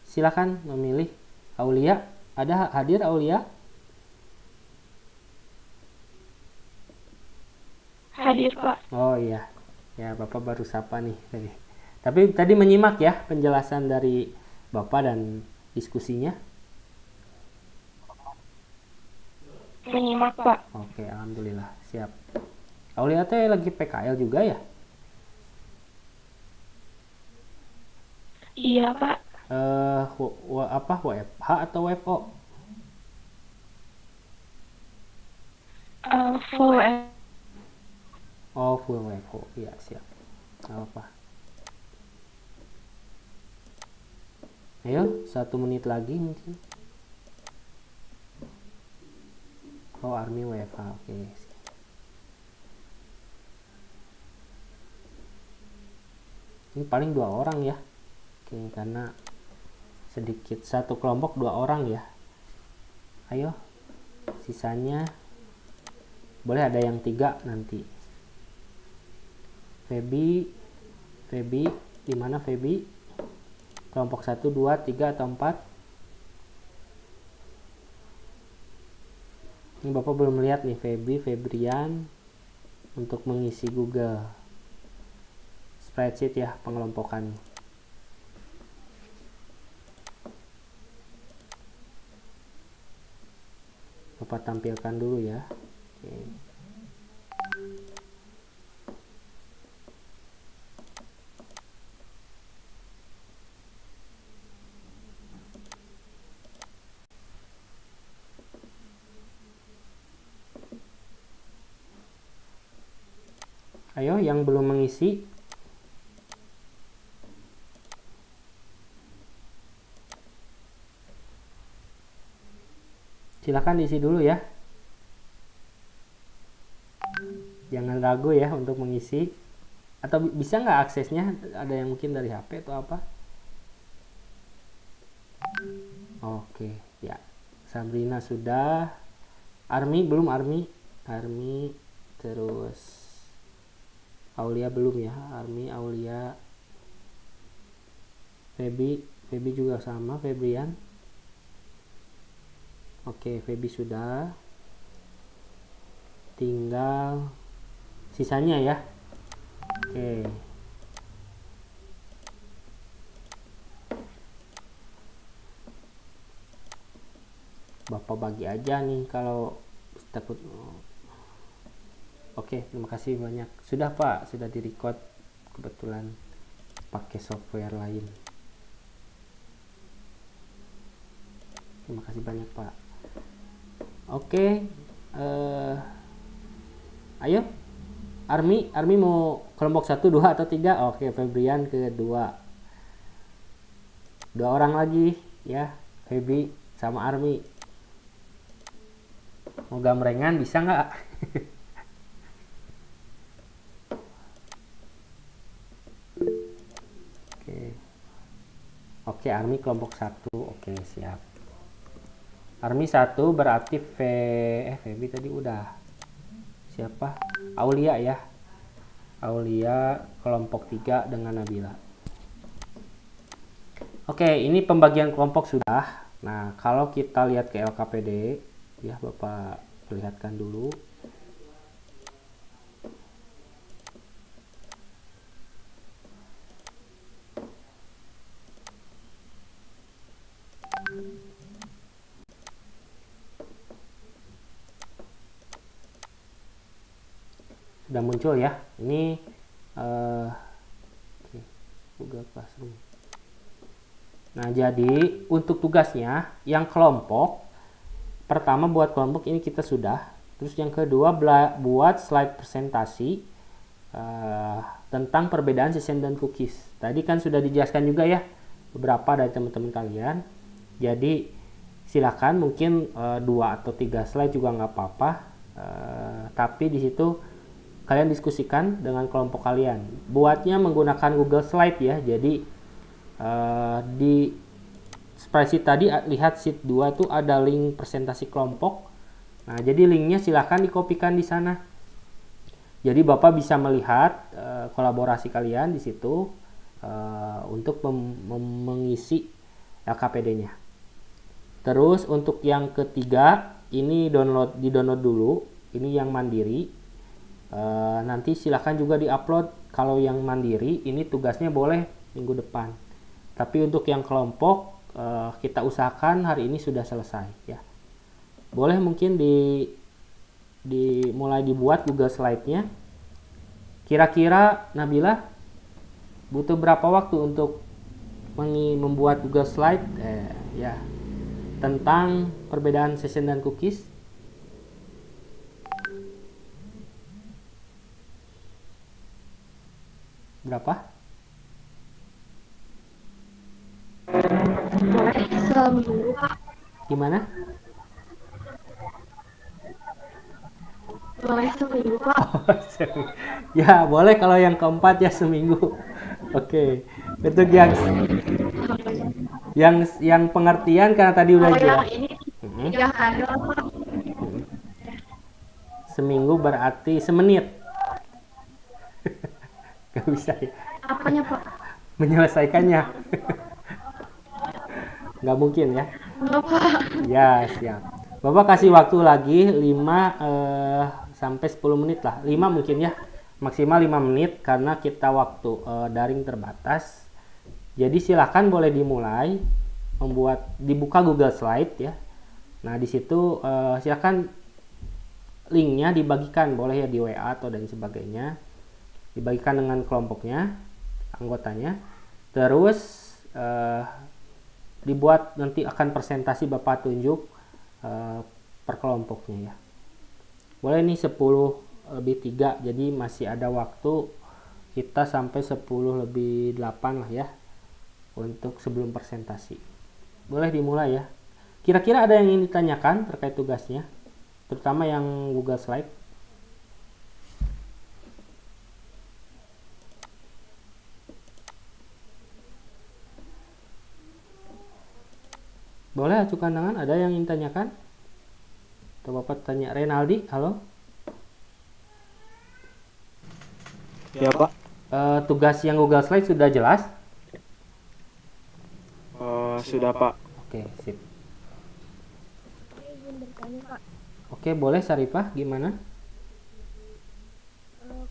Silakan memilih. Aulia, ada hadir Aulia? Hadir, Pak. Oh iya. Ya, Bapak baru sapa nih tadi. Tapi tadi menyimak ya penjelasan dari Bapak dan diskusinya. Menyimak, Pak. Oke, alhamdulillah. Siap. Aulia teh lagi PKL juga ya? Iya, Pak. Apa WFH atau WFO? Full Oh, full WFO. Iya, siap. Gak apa. Ayo, 1 menit lagi mungkin. Oh, Army WFH. Oke. Ini paling 2 orang ya. Oke, karena sedikit satu kelompok 2 orang ya. Ayo, sisanya boleh ada yang 3 nanti. Febi, di mana Febi? Kelompok 1, 2, 3 atau 4? Ini Bapak belum lihat nih Febi, Febrian untuk mengisi Google spreadsheet ya pengelompokan. Bapak tampilkan dulu ya. Oke. Ayo yang belum mengisi. Silakan diisi dulu ya. Jangan ragu ya untuk mengisi. Atau bisa nggak aksesnya? Ada yang mungkin dari HP atau apa? Oke, ya. Sabrina sudah. Armi belum, Armi. Terus Aulia belum ya. Armi, Aulia, Febi juga sama, Febrian. Oke, Febi sudah. Tinggal sisanya ya. Oke. Bapak bagi aja nih kalau takut. Oke, terima kasih banyak. Sudah Pak, sudah direcord. Kebetulan pakai software lain. Terima kasih banyak Pak. Oke, ayo Armi mau kelompok 1, 2 atau 3? Oke, Febrian ke 2. 2 orang lagi ya, Febi sama Armi. Mau gamrengan bisa nggak? Oke, Armi kelompok 1. Oke, siap. Armi 1 berarti Febi tadi udah. Siapa? Aulia ya. Aulia kelompok 3 dengan Nabila. Oke, ini pembagian kelompok sudah. Nah, kalau kita lihat ke LKPD, ya Bapak perlihatkan dulu. Sudah muncul ya. Ini Google Classroom. Nah, jadi untuk tugasnya yang kelompok pertama buat kelompok ini kita sudah. Terus yang kedua buat slide presentasi tentang perbedaan session dan cookies. Tadi kan sudah dijelaskan juga ya beberapa dari teman-teman kalian. Jadi silakan mungkin 2 atau 3 slide juga nggak apa-apa. Tapi di situ kalian diskusikan dengan kelompok kalian. Buatnya menggunakan Google Slide ya. Jadi di spreadsheet tadi, lihat sheet 2 tuh ada link presentasi kelompok. Nah, jadi linknya silahkan dikopikan di sana. Jadi Bapak bisa melihat kolaborasi kalian di situ untuk mengisi LKPD-nya. Terus untuk yang ketiga, ini di-download dulu. Ini yang mandiri. Nanti silahkan juga di-upload. Kalau yang mandiri, ini tugasnya boleh minggu depan. Tapi untuk yang kelompok, kita usahakan hari ini sudah selesai ya. Boleh mungkin mulai dibuat Google Slide-nya. Kira-kira Nabila butuh berapa waktu untuk membuat Google Slide ya tentang perbedaan session dan cookies? Berapa? Boleh seminggu, Pak. Gimana? Boleh seminggu, Pak. Ya, boleh kalau yang keempat ya seminggu. Oke. Untuk yang pengertian karena tadi udah jelas. Yang ini 3 hari lah, Pak. Seminggu berarti semenit. Gak bisa ya. Apanya, Pak? Menyelesaikannya. Nggak mungkin ya. Enggak, Pak. Ya, siap. Bapak kasih waktu lagi 5 sampai 10 menit lah. 5 mungkin ya. Maksimal 5 menit karena kita waktu daring terbatas. Jadi silahkan boleh dimulai dibuka Google Slide ya. Nah, di situ silahkan linknya dibagikan, boleh ya di WA atau dan sebagainya. Dibagikan dengan kelompoknya, anggotanya. Terus dibuat, nanti akan presentasi Bapak tunjuk per kelompoknya ya. Boleh nih 10 lebih 3, jadi masih ada waktu kita sampai 10 lebih 8 lah ya untuk sebelum presentasi. Boleh dimulai ya. Kira-kira ada yang ingin ditanyakan terkait tugasnya, terutama yang Google Slide? Boleh acukan tangan, ada yang ingin tanyakan? Atau Bapak tanya Renaldi, halo? Ya Pak. Tugas yang Google Slide sudah jelas? Sudah Pak. Oke, sip. Saya izin bertanya, Pak. Oke, boleh Sarifah, gimana?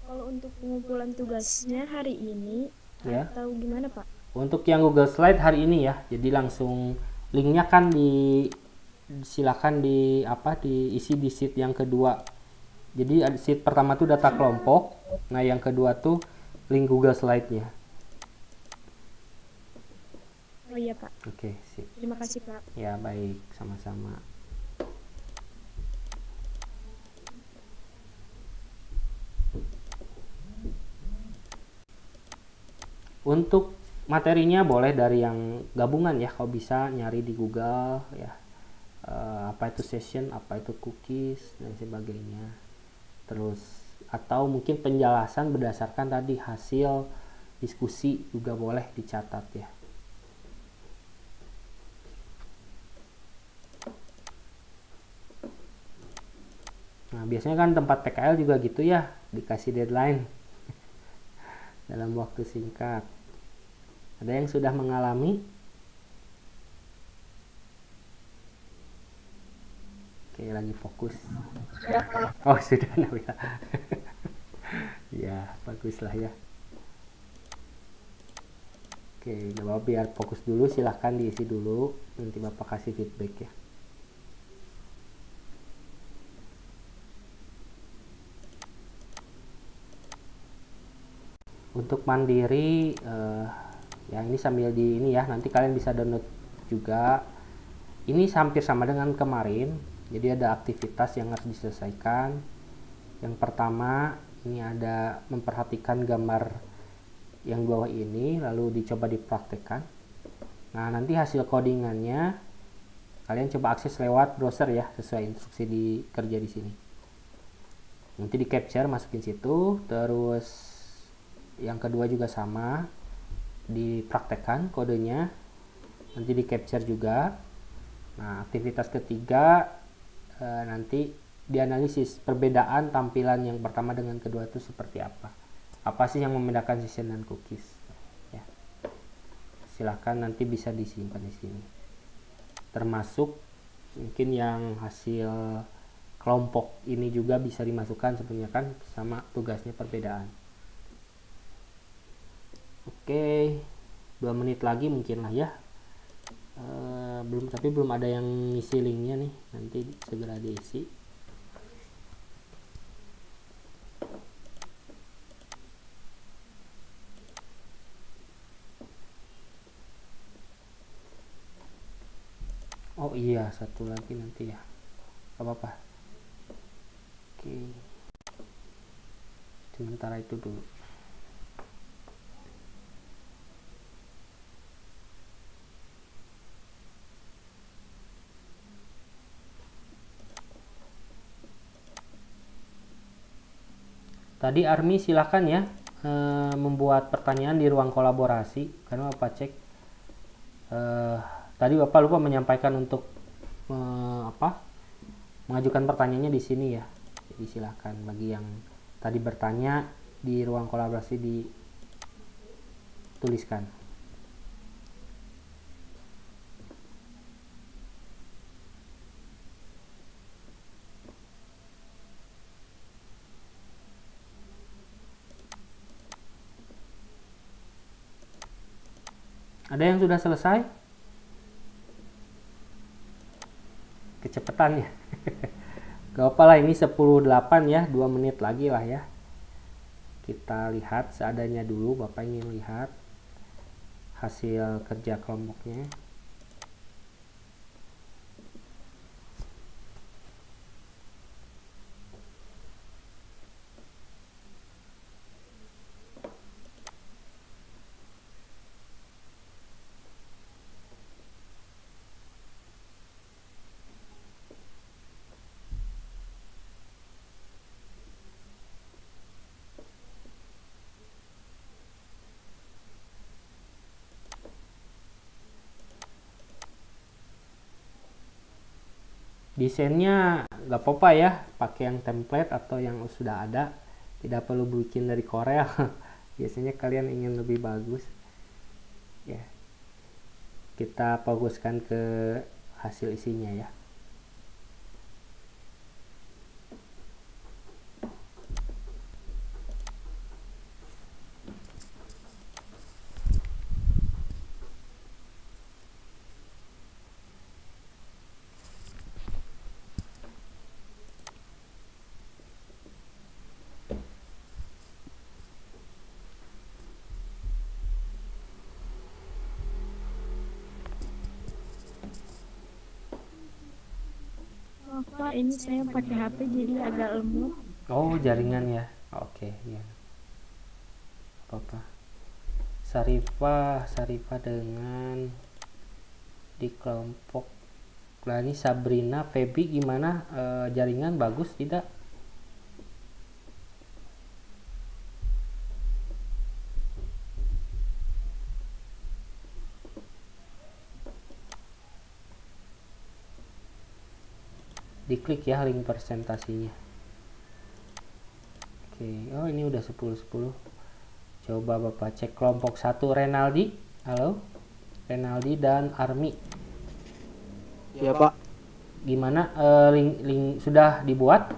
Kalau untuk pengumpulan tugasnya hari ini Ya. atau gimana, Pak? Untuk yang Google Slide hari ini ya, jadi langsung linknya kan silakan diisi di sheet yang kedua. Jadi sheet pertama tuh data kelompok, nah yang kedua tuh link Google Slide-nya. Oh iya, Pak. Oke, sip. Terima kasih, Pak. Ya, baik, sama-sama. Untuk materinya boleh dari yang gabungan ya, kalau bisa nyari di Google ya, apa itu session, apa itu cookies dan sebagainya. Terus atau mungkin penjelasan berdasarkan tadi hasil diskusi juga boleh dicatat ya. Nah, biasanya kan tempat PKL juga gitu ya, dikasih deadline dalam waktu singkat. Ada yang sudah mengalami? Oke, lagi fokus. Oh, sudah Nabila. Ya, baguslah ya. Oke, Bapak biar fokus dulu, silahkan diisi dulu. Nanti Bapak kasih feedback ya. Untuk mandiri, ya ini sambil ini ya, nanti kalian bisa download juga. Ini hampir sama dengan kemarin, jadi ada aktivitas yang harus diselesaikan. Yang pertama ini ada memperhatikan gambar yang bawah ini, lalu dicoba dipraktekkan. Nah, nanti hasil codingannya kalian coba akses lewat browser ya, sesuai instruksi kerja di sini. Nanti di capture, masukin situ. Terus yang kedua juga sama, dipraktekkan kodenya. nanti di capture juga. Nah, aktivitas ketiga nanti dianalisis perbedaan tampilan yang pertama dengan kedua itu seperti apa. Apa sih yang membedakan session dan cookies? Ya. Silahkan nanti bisa disimpan di sini. Termasuk mungkin yang hasil kelompok ini juga bisa dimasukkan sebenarnya kan sama tugasnya perbedaan. Oke, 2 menit lagi mungkin lah ya. Belum ada yang ngisi linknya nih, nanti segera diisi. Oh iya, satu lagi nanti ya, apa-apa. Oke, sementara itu dulu. Tadi Army silahkan ya membuat pertanyaan di ruang kolaborasi, karena Bapak cek tadi Bapak lupa menyampaikan untuk mengajukan pertanyaannya di sini ya. Jadi silahkan bagi yang tadi bertanya di ruang kolaborasi dituliskan. Ada yang sudah selesai? Kecepatan ya. Gak apa lah, ini 10.8 ya, 2 menit lagi lah ya. Kita lihat seadanya dulu, Bapak ingin lihat hasil kerja kelompoknya. Desainnya nggak apa-apa ya, pakai yang template atau yang sudah ada, tidak perlu bikin dari Korea. Biasanya kalian ingin lebih bagus ya, kita fokuskan ke hasil isinya ya. Pak, ini saya pakai HP jadi agak lemot. Oh, jaringan ya. Oke, ya. Apa-apa. Sarifah dengan di kelompok. Nah, ini Sabrina, Feby gimana? Jaringan bagus tidak? Diklik ya link presentasinya. Oke, oh ini udah 10-10. Coba Bapak cek kelompok 1 Renaldi. Halo Renaldi dan Army. Ya Pak. Gimana link sudah dibuat?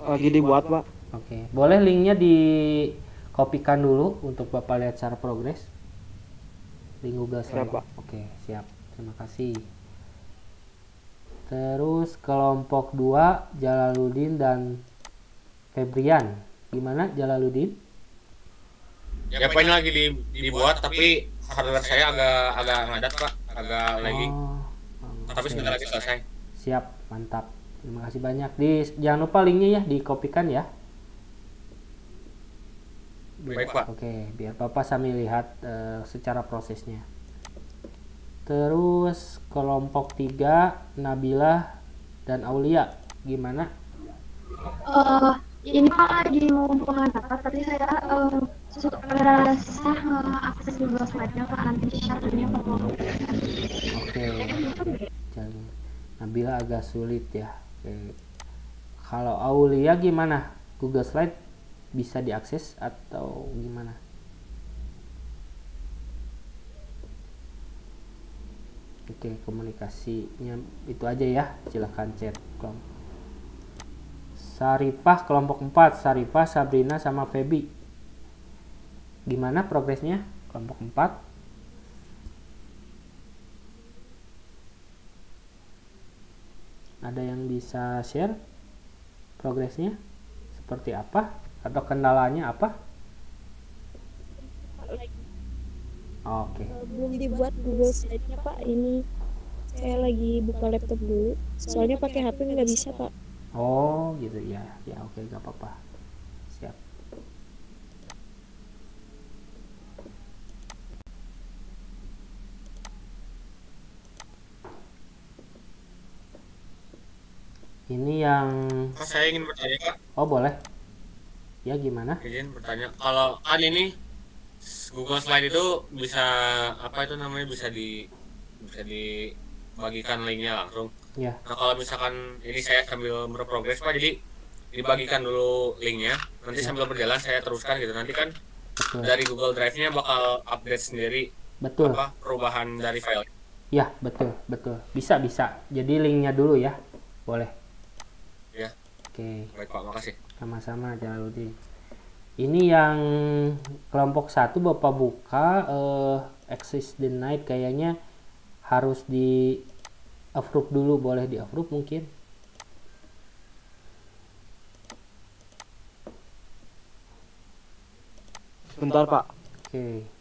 Lagi dibuat Pak. Oke, boleh linknya dikopikan dulu untuk Bapak lihat secara progres. Link Google Slide. Siap, Pak. Oke, siap. Terima kasih. Terus kelompok 2 Jalaluddin dan Febrian. Gimana Jalaluddin? Ya Pak, ini lagi dibuat tapi hardware saya agak ngadat Pak, agak lagging. Tapi sebentar lagi selesai. Siap, mantap. Terima kasih banyak. Jangan lupa linknya ya dikopikan ya. Baik Pak. Oke, biar Bapak sambil lihat secara prosesnya. Terus kelompok 3 Nabila dan Aulia gimana? Ini Pak lagi mengumpulkan data, tapi saya rada susah akses Google Slide-nya Kak, nanti share-nya kalau Oke. Jadi Nabila agak sulit ya. Oke. Kalau Aulia gimana? Google Slide bisa diakses atau gimana? Oke, komunikasinya itu aja ya. Silahkan chat. Sarifah kelompok 4, Sarifah, Sabrina sama Feby. Gimana progresnya kelompok 4? Ada yang bisa share progresnya seperti apa atau kendalanya apa? Oke. Belum dibuat Google Slide-nya Pak. Ini saya lagi buka laptop dulu. Soalnya pakai HP nggak bisa Pak. Oh gitu ya. Ya oke, gak apa-apa. Siap. Ini yang Saya ingin bertanya Kak. Oh boleh. Ya gimana? Izin bertanya. Kalau kan ini Google Slide itu bisa apa itu namanya bisa dibagikan linknya langsung. Ya. Nah kalau misalkan ini saya sambil berprogres Pak, jadi dibagikan dulu linknya. Nanti sambil berjalan saya teruskan gitu. Nanti kan Betul. dari Google Drive-nya bakal update sendiri. Betul. Apa perubahan dari file. Ya betul. Bisa. Jadi linknya dulu ya. Boleh. Ya. Oke. Baik Pak, makasih. Sama-sama Jalaluddin. Ini yang kelompok 1 Bapak buka access denied, kayaknya harus di approve dulu. Boleh di approve mungkin? Bentar Pak. Oke.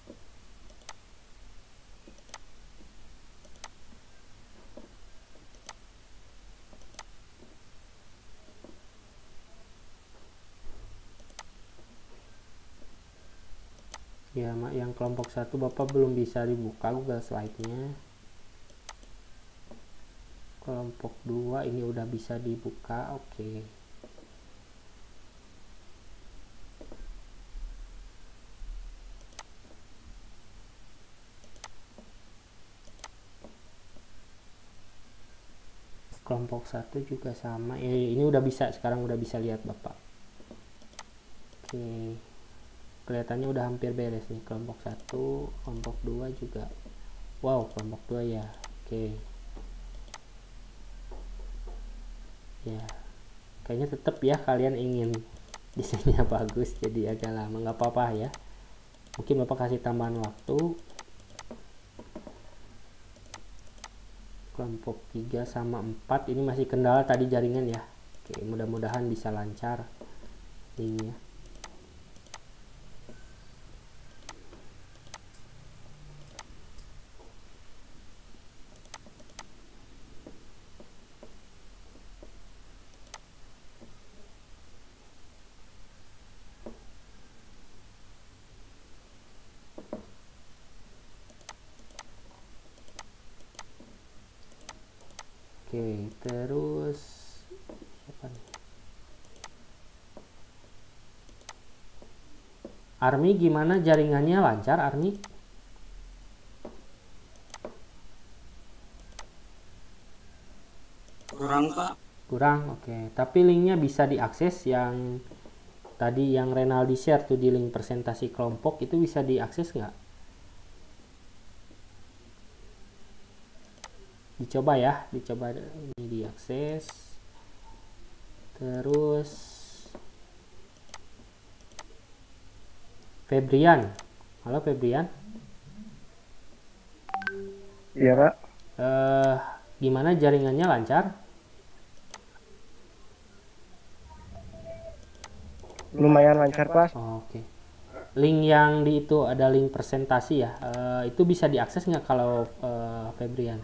Ya, yang kelompok 1 Bapak belum bisa dibuka Google Slide-nya. Kelompok 2 ini udah bisa dibuka. Oke. Kelompok 1 juga sama. Ini udah bisa, sekarang udah bisa lihat Bapak. Oke. Kelihatannya udah hampir beres nih kelompok 1, kelompok 2 juga. Wow, kelompok 2 ya. Oke. Ya. Kayaknya tetap ya kalian ingin desainnya bagus, jadi agak lama. Nggak apa-apa ya. Mungkin Bapak kasih tambahan waktu. Kelompok 3 sama 4 ini masih kendala tadi jaringan ya. Oke, mudah-mudahan bisa lancar linknya. Oke, terus siapa nih? Army gimana jaringannya, lancar Army? Kurang Pak. Kurang, oke. Tapi linknya bisa diakses yang tadi yang Renaldi share tuh di link presentasi kelompok itu bisa diakses nggak? Dicoba ya, dicoba ini diakses. Terus Febrian, halo Febrian. Iya Pak. Gimana jaringannya, lancar? Lumayan lancar Pak. Oke. Link yang di itu ada link presentasi ya. Itu bisa diakses nggak kalau Febrian?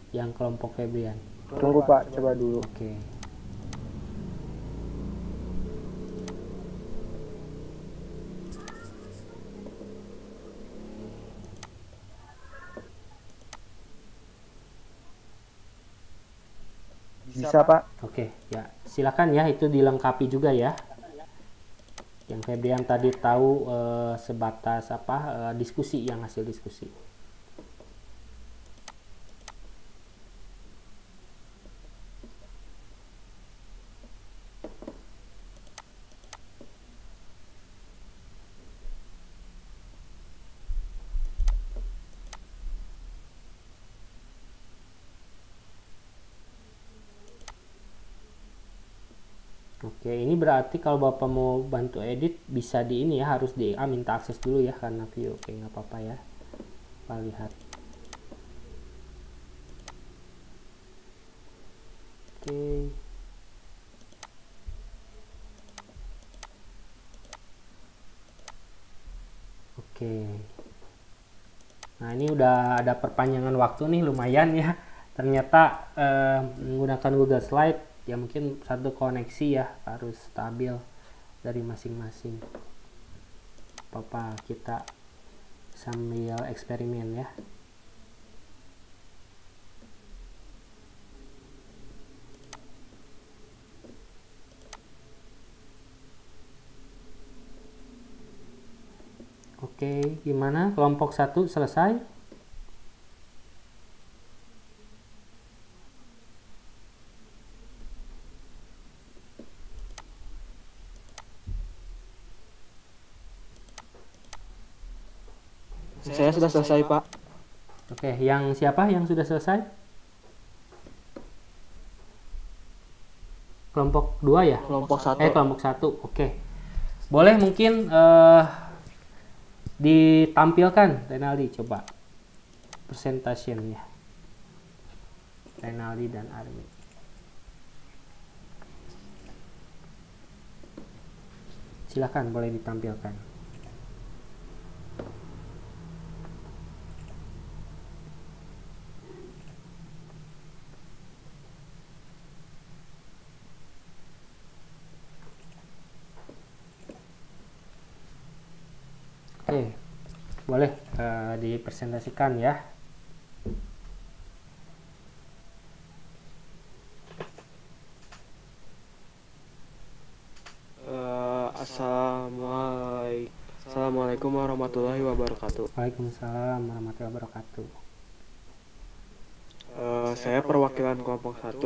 Yang kelompok Febrian. Tunggu Pak, coba dulu. Oke. Bisa Pak. Oke, ya. Silakan ya, itu dilengkapi juga ya. Yang Febrian tadi tahu sebatas apa diskusi, yang hasil diskusi. Oke, ini berarti kalau Bapak mau bantu edit bisa di ini ya, harus di minta akses dulu ya karena view. Oke, nggak apa-apa ya. Kita lihat. Oke. Oke. Nah, ini udah ada perpanjangan waktu nih lumayan ya. Ternyata menggunakan Google Slide ya, mungkin satu koneksi ya harus stabil dari masing-masing. Apa kita sambil eksperimen ya. Oke, gimana? Kelompok 1 selesai? Saya sudah selesai, Pak. Oke, yang siapa yang sudah selesai? Kelompok 2 ya? Kelompok 1. Kelompok 1. Oke. Boleh mungkin ditampilkan Renaldi, coba presentationnya. Renaldi dan Armi. Silakan, boleh ditampilkan. Oke, boleh dipresentasikan ya. Assalamualaikum warahmatullahi wabarakatuh. Waalaikumsalam warahmatullahi wabarakatuh. Saya perwakilan kelompok 1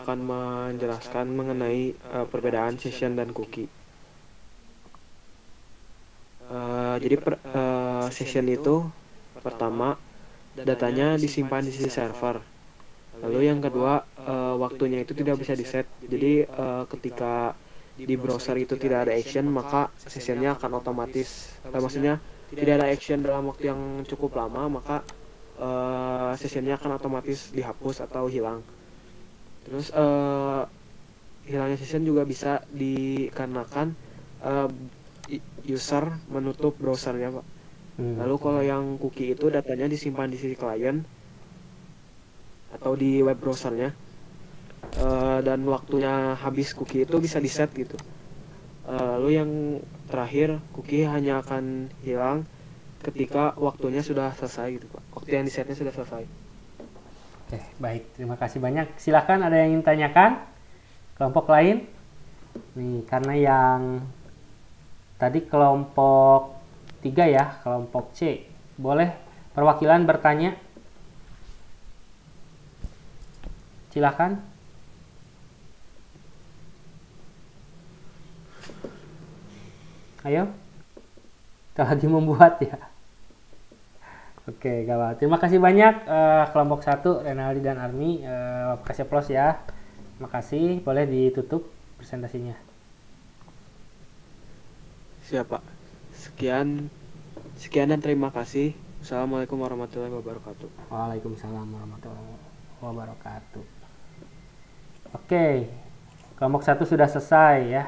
akan menjelaskan mengenai perbedaan session dan cookie. Jadi session itu pertama datanya disimpan di sisi server. Lalu yang kedua waktunya itu tidak bisa di-set. Jadi ketika di browser itu tidak ada action, maka sessionnya akan otomatis maksudnya tidak ada action dalam waktu yang cukup lama, maka sessionnya akan otomatis dihapus atau hilang. Terus hilangnya session juga bisa dikarenakan user menutup browsernya, Pak. Lalu kalau yang cookie itu datanya disimpan di sisi klien atau di web browsernya, dan waktunya habis cookie itu bisa di-set gitu. Lalu yang terakhir, cookie hanya akan hilang ketika waktunya sudah selesai gitu, Pak. Waktu yang di-setnya sudah selesai. Oke, baik. Terima kasih banyak. Silakan, ada yang ingin tanyakan? Kelompok lain? Nih, karena yang tadi kelompok 3 ya, kelompok C. Boleh perwakilan bertanya? Silakan. Ayo. Kita lagi membuat ya. Oke, gawat. Terima kasih banyak kelompok 1 Renaldi dan Armi. Kasih plus ya. Terima kasih. Boleh ditutup presentasinya. Siap, Pak. Sekian dan terima kasih. Assalamualaikum warahmatullahi wabarakatuh. Waalaikumsalam warahmatullahi wabarakatuh. Oke, kelompok 1 sudah selesai ya.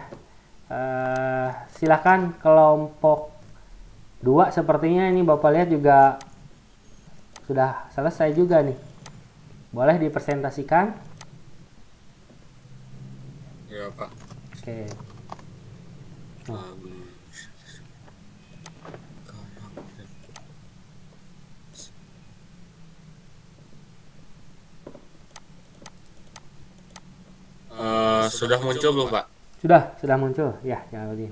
Silakan kelompok 2, sepertinya ini Bapak lihat juga sudah selesai juga nih. Boleh dipresentasikan? Ya, Pak. Oke. Sudah muncul belum, Pak? Sudah muncul ya, Jaludin.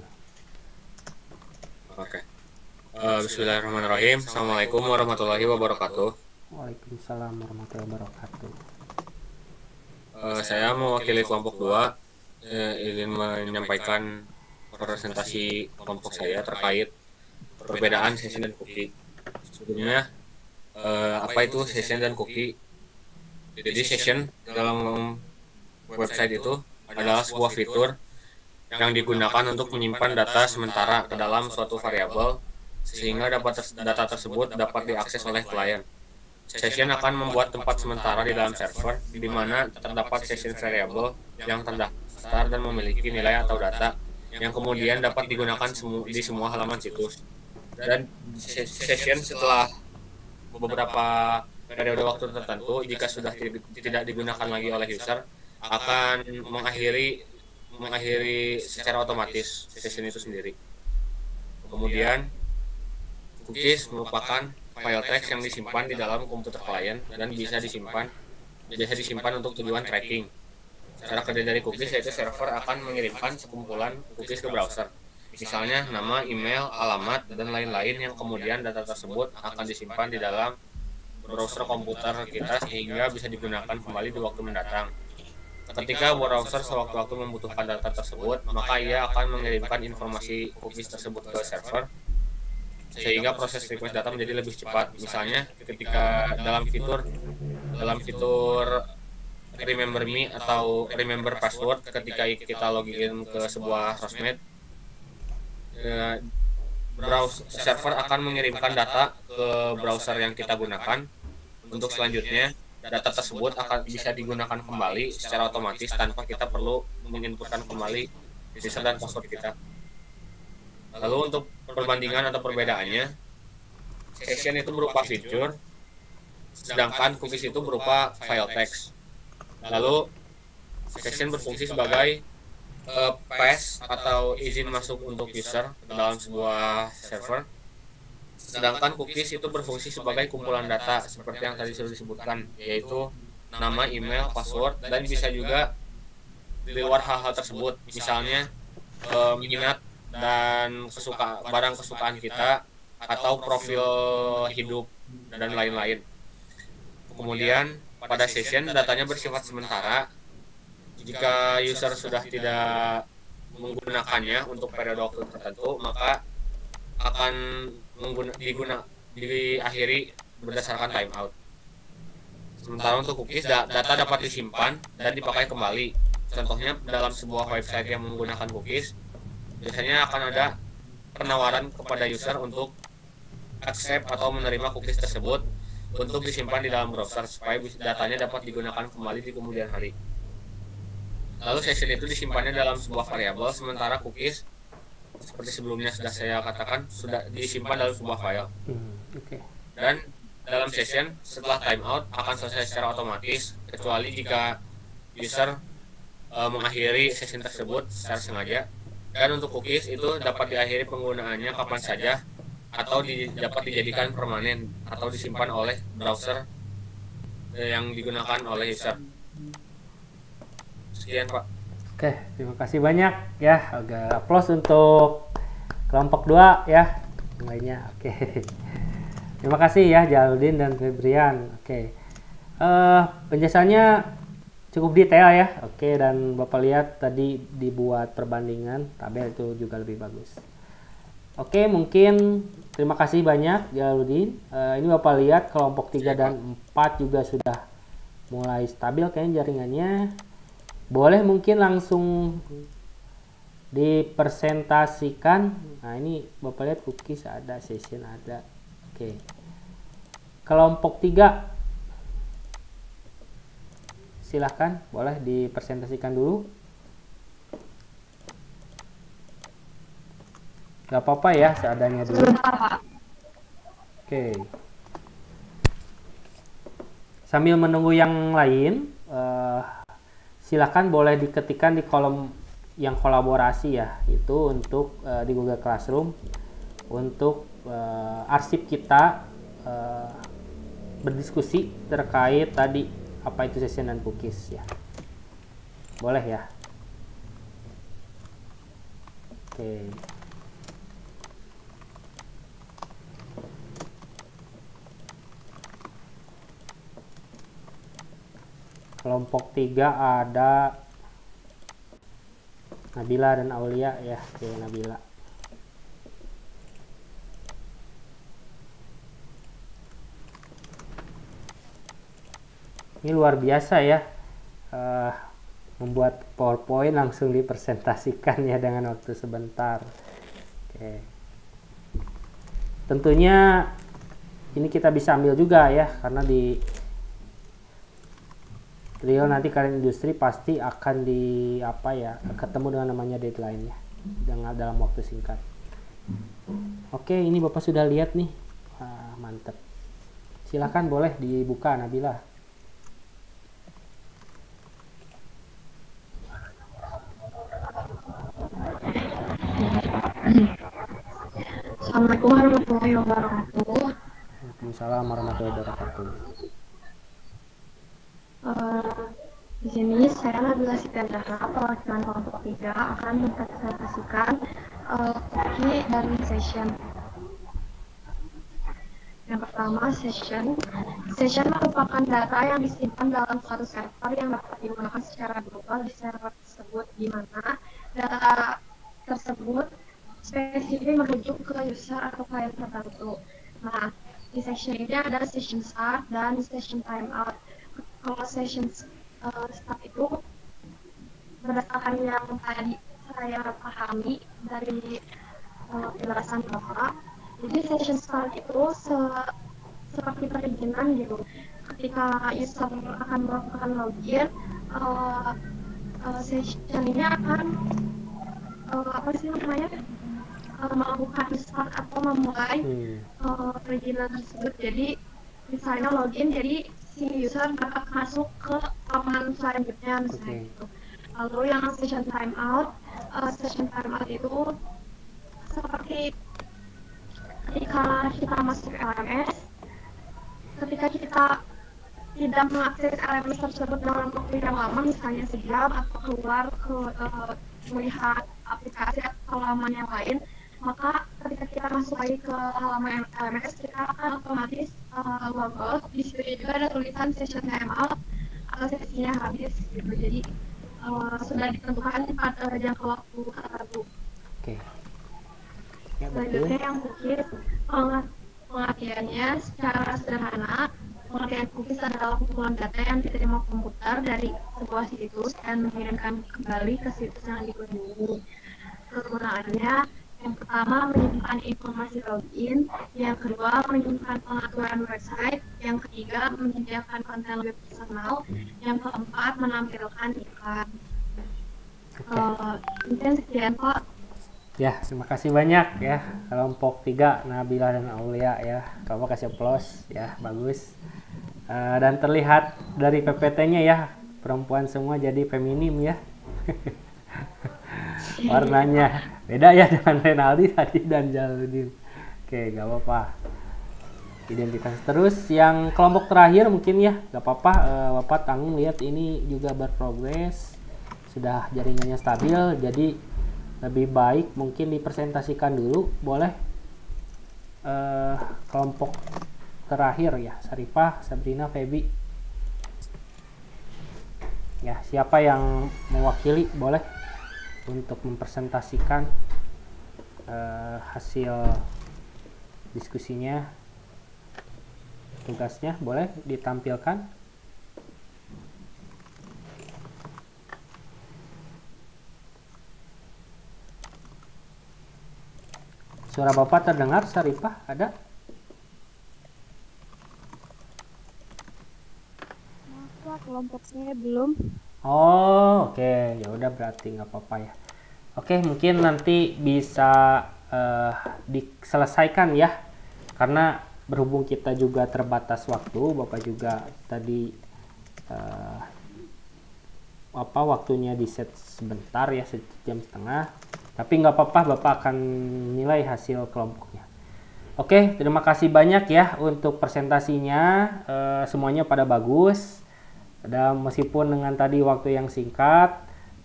Bismillahirrahmanirrahim. Assalamualaikum warahmatullahi wabarakatuh. Waalaikumsalam warahmatullahi wabarakatuh. Saya mewakili kelompok 2 ingin menyampaikan presentasi kelompok saya terkait perbedaan session dan cookie. Sebelumnya, apa itu session dan cookie? Jadi session dalam website itu adalah sebuah fitur yang digunakan untuk menyimpan data sementara ke dalam suatu variabel sehingga data tersebut dapat diakses oleh klien. Session akan membuat tempat sementara di dalam server di mana terdapat session variable yang terdaftar dan memiliki nilai atau data yang kemudian dapat digunakan di semua halaman situs. Dan session setelah beberapa periode waktu tertentu, jika sudah tidak digunakan lagi oleh user, akan mengakhiri secara otomatis session itu sendiri. Kemudian cookies merupakan file text yang disimpan di dalam komputer klien dan bisa disimpan untuk tujuan tracking. Cara kerja dari cookies yaitu server akan mengirimkan sekumpulan cookies ke browser. Misalnya nama, email, alamat, dan lain-lain yang kemudian data tersebut akan disimpan di dalam browser komputer kita sehingga bisa digunakan kembali di waktu mendatang. Ketika browser sewaktu-waktu membutuhkan data tersebut, maka ia akan mengirimkan informasi cookies tersebut ke server sehingga proses request data menjadi lebih cepat. Misalnya ketika dalam fitur remember me atau remember password, ketika kita login ke sebuah sosmed, server akan mengirimkan data ke browser yang kita gunakan. Untuk selanjutnya data tersebut akan bisa digunakan kembali secara otomatis tanpa kita perlu menginputkan kembali user dan password kita. Lalu untuk perbandingan atau perbedaannya, session itu berupa fitur, sedangkan cookies itu berupa file text. Lalu session berfungsi sebagai pass atau izin masuk untuk user ke dalam sebuah server, sedangkan cookies itu berfungsi sebagai kumpulan data seperti yang tadi sudah disebutkan, yaitu nama, email, password, dan bisa juga di luar hal-hal tersebut, misalnya minat dan barang kesukaan kita atau profil hidup dan lain-lain. Kemudian pada session datanya bersifat sementara. Jika user sudah tidak menggunakannya untuk periode waktu tertentu, maka akan diakhiri berdasarkan timeout. Sementara untuk cookies, data dapat disimpan dan dipakai kembali. Contohnya dalam sebuah website yang menggunakan cookies, biasanya akan ada penawaran kepada user untuk accept atau menerima cookies tersebut untuk disimpan di dalam browser supaya datanya dapat digunakan kembali di kemudian hari. Lalu session itu disimpannya dalam sebuah variabel, sementara cookies seperti sebelumnya sudah saya katakan sudah disimpan dalam sebuah file. Dan dalam session setelah timeout akan selesai secara otomatis kecuali jika user mengakhiri session tersebut secara sengaja. Dan untuk cookies itu dapat diakhiri penggunaannya kapan saja atau dapat dijadikan permanen atau disimpan oleh browser yang digunakan oleh user. Sekian, Pak. Oke, terima kasih banyak ya. Agak applause untuk kelompok 2 ya. Lainnya. Oke. Terima kasih ya Jaludin dan Febrian. Oke. Penjelasannya cukup detail ya. Oke, dan Bapak lihat tadi dibuat perbandingan, tabel itu juga lebih bagus. Oke, mungkin terima kasih banyak Jaludin. Ini Bapak lihat kelompok 3 dan 4 juga sudah mulai stabil kayaknya jaringannya. Boleh mungkin langsung dipresentasikan. Nah, ini Bapak lihat cookies ada, session ada. Oke. Kelompok 3 silahkan, boleh dipresentasikan dulu. Gak apa-apa ya, seadanya dulu. Oke. Sambil menunggu yang lain, silahkan boleh diketikkan di kolom yang kolaborasi ya, itu untuk di Google Classroom untuk arsip kita berdiskusi terkait tadi apa itu session dan cookies ya. Boleh ya. Oke. Kelompok 3 ada Nabila dan Aulia ya. Oke, Nabila. Ini luar biasa ya, membuat PowerPoint langsung dipresentasikan ya dengan waktu sebentar. Oke. Tentunya ini kita bisa ambil juga ya, karena di real nanti kalian industri pasti akan ketemu dengan namanya deadline ya, dalam waktu singkat. Oke, ini Bapak sudah lihat nih. Mantap. Silahkan boleh dibuka Nabila. Assalamualaikum warahmatullahi wabarakatuh. Waalaikumsalam warahmatullahi wabarakatuh. Di sini saya Nabila Sitiandara, perwakilan kelompok 3 akan mempresentasikan key dari session. Yang pertama, session merupakan data yang disimpan dalam suatu server yang dapat digunakan secara global di server tersebut, di mana data tersebut spesifik merujuk ke user atau klien tertentu. Nah, di session ini ada session start dan session timeout. Kalau session start itu berdasarkan yang tadi saya pahami dari penjelasan Bapak. Jadi session start itu seperti perizinan gitu. Ketika user akan melakukan login, session ini akan melakukan start atau memulai perizinan tersebut. Jadi misalnya login, jadi si user dapat masuk ke laman selanjutnya misalnya gitu. Lalu yang session timeout itu seperti ketika kita masuk LMS, ketika kita tidak mengakses LMS tersebut dalam waktu yang lama, misalnya sejam, atau keluar melihat aplikasi atau halaman yang lain, maka ketika kita masuk lagi ke halaman LMS, kita akan otomatis log out. Di situ juga ada tulisan session timeout atau sesinya habis gitu. Jadi sudah ditentukan pada jangka waktu tertentu. Oke. Ya, selanjutnya yang cookies, pengertiannya secara sederhana, pengertian cookies adalah kumpulan data yang diterima komputer dari sebuah situs dan mengirimkan kembali ke situs yang dikunjungi. Kegunaannya, yang pertama menyimpan informasi login, yang kedua menyimpan pengaturan website, yang ketiga menyediakan konten web personal, yang keempat menampilkan iklan. Mungkin sekian Pak. Ya, terima kasih banyak ya kelompok 3 Nabila dan Aulia ya. Kamu kasih applause ya, bagus. Dan terlihat dari PPT-nya ya, perempuan semua jadi feminim ya. Warnanya beda ya dengan Renaldi tadi dan Jaludin. Oke, gak apa-apa. Identitas terus. Yang kelompok terakhir mungkin ya, gak apa-apa. Bapak tanggung lihat ini juga berprogres, sudah jaringannya stabil, jadi lebih baik mungkin dipresentasikan dulu. Boleh kelompok terakhir ya, Sarifah, Sabrina, Feby ya, siapa yang mewakili boleh untuk mempresentasikan hasil diskusinya, tugasnya boleh ditampilkan. Suara Bapak terdengar, Sarifah, ada? Maaf, kelompok saya belum. Oh, oke. Ya udah, berarti nggak apa-apa ya. Oke, mungkin nanti bisa diselesaikan ya. Karena berhubung kita juga terbatas waktu, Bapak juga tadi waktunya di set sebentar ya, sejam setengah. Tapi nggak apa-apa, Bapak akan nilai hasil kelompoknya. Oke, terima kasih banyak ya untuk presentasinya. Semuanya pada bagus. Dan meskipun dengan tadi waktu yang singkat,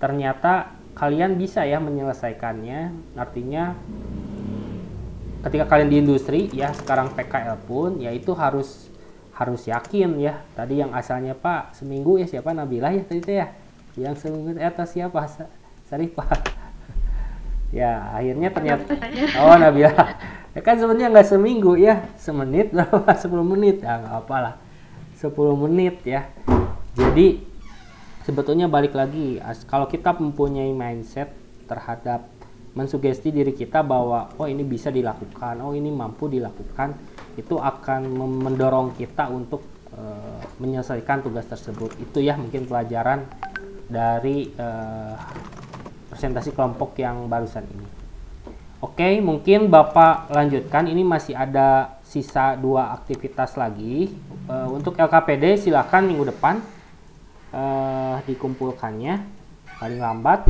ternyata kalian bisa ya menyelesaikannya. Artinya ketika kalian di industri ya, sekarang PKL pun, ya itu harus harus yakin ya. Tadi yang asalnya Pak seminggu ya siapa, Nabilah ya tadi teh ya, yang seminggu atau siapa, Sarifah. Ya akhirnya ternyata oh Nabilah ya kan sebenarnya nggak seminggu ya, semenit berapa 10 menit ya, nggak apalah 10 menit ya. Jadi sebetulnya balik lagi, kalau kita mempunyai mindset terhadap mensugesti diri kita bahwa oh ini bisa dilakukan, oh ini mampu dilakukan, itu akan mendorong kita untuk menyelesaikan tugas tersebut. Itu ya mungkin pelajaran dari presentasi kelompok yang barusan ini. Oke, mungkin Bapak lanjutkan. Ini masih ada sisa 2 aktivitas lagi. Untuk LKPD silakan minggu depan dikumpulkannya paling lambat.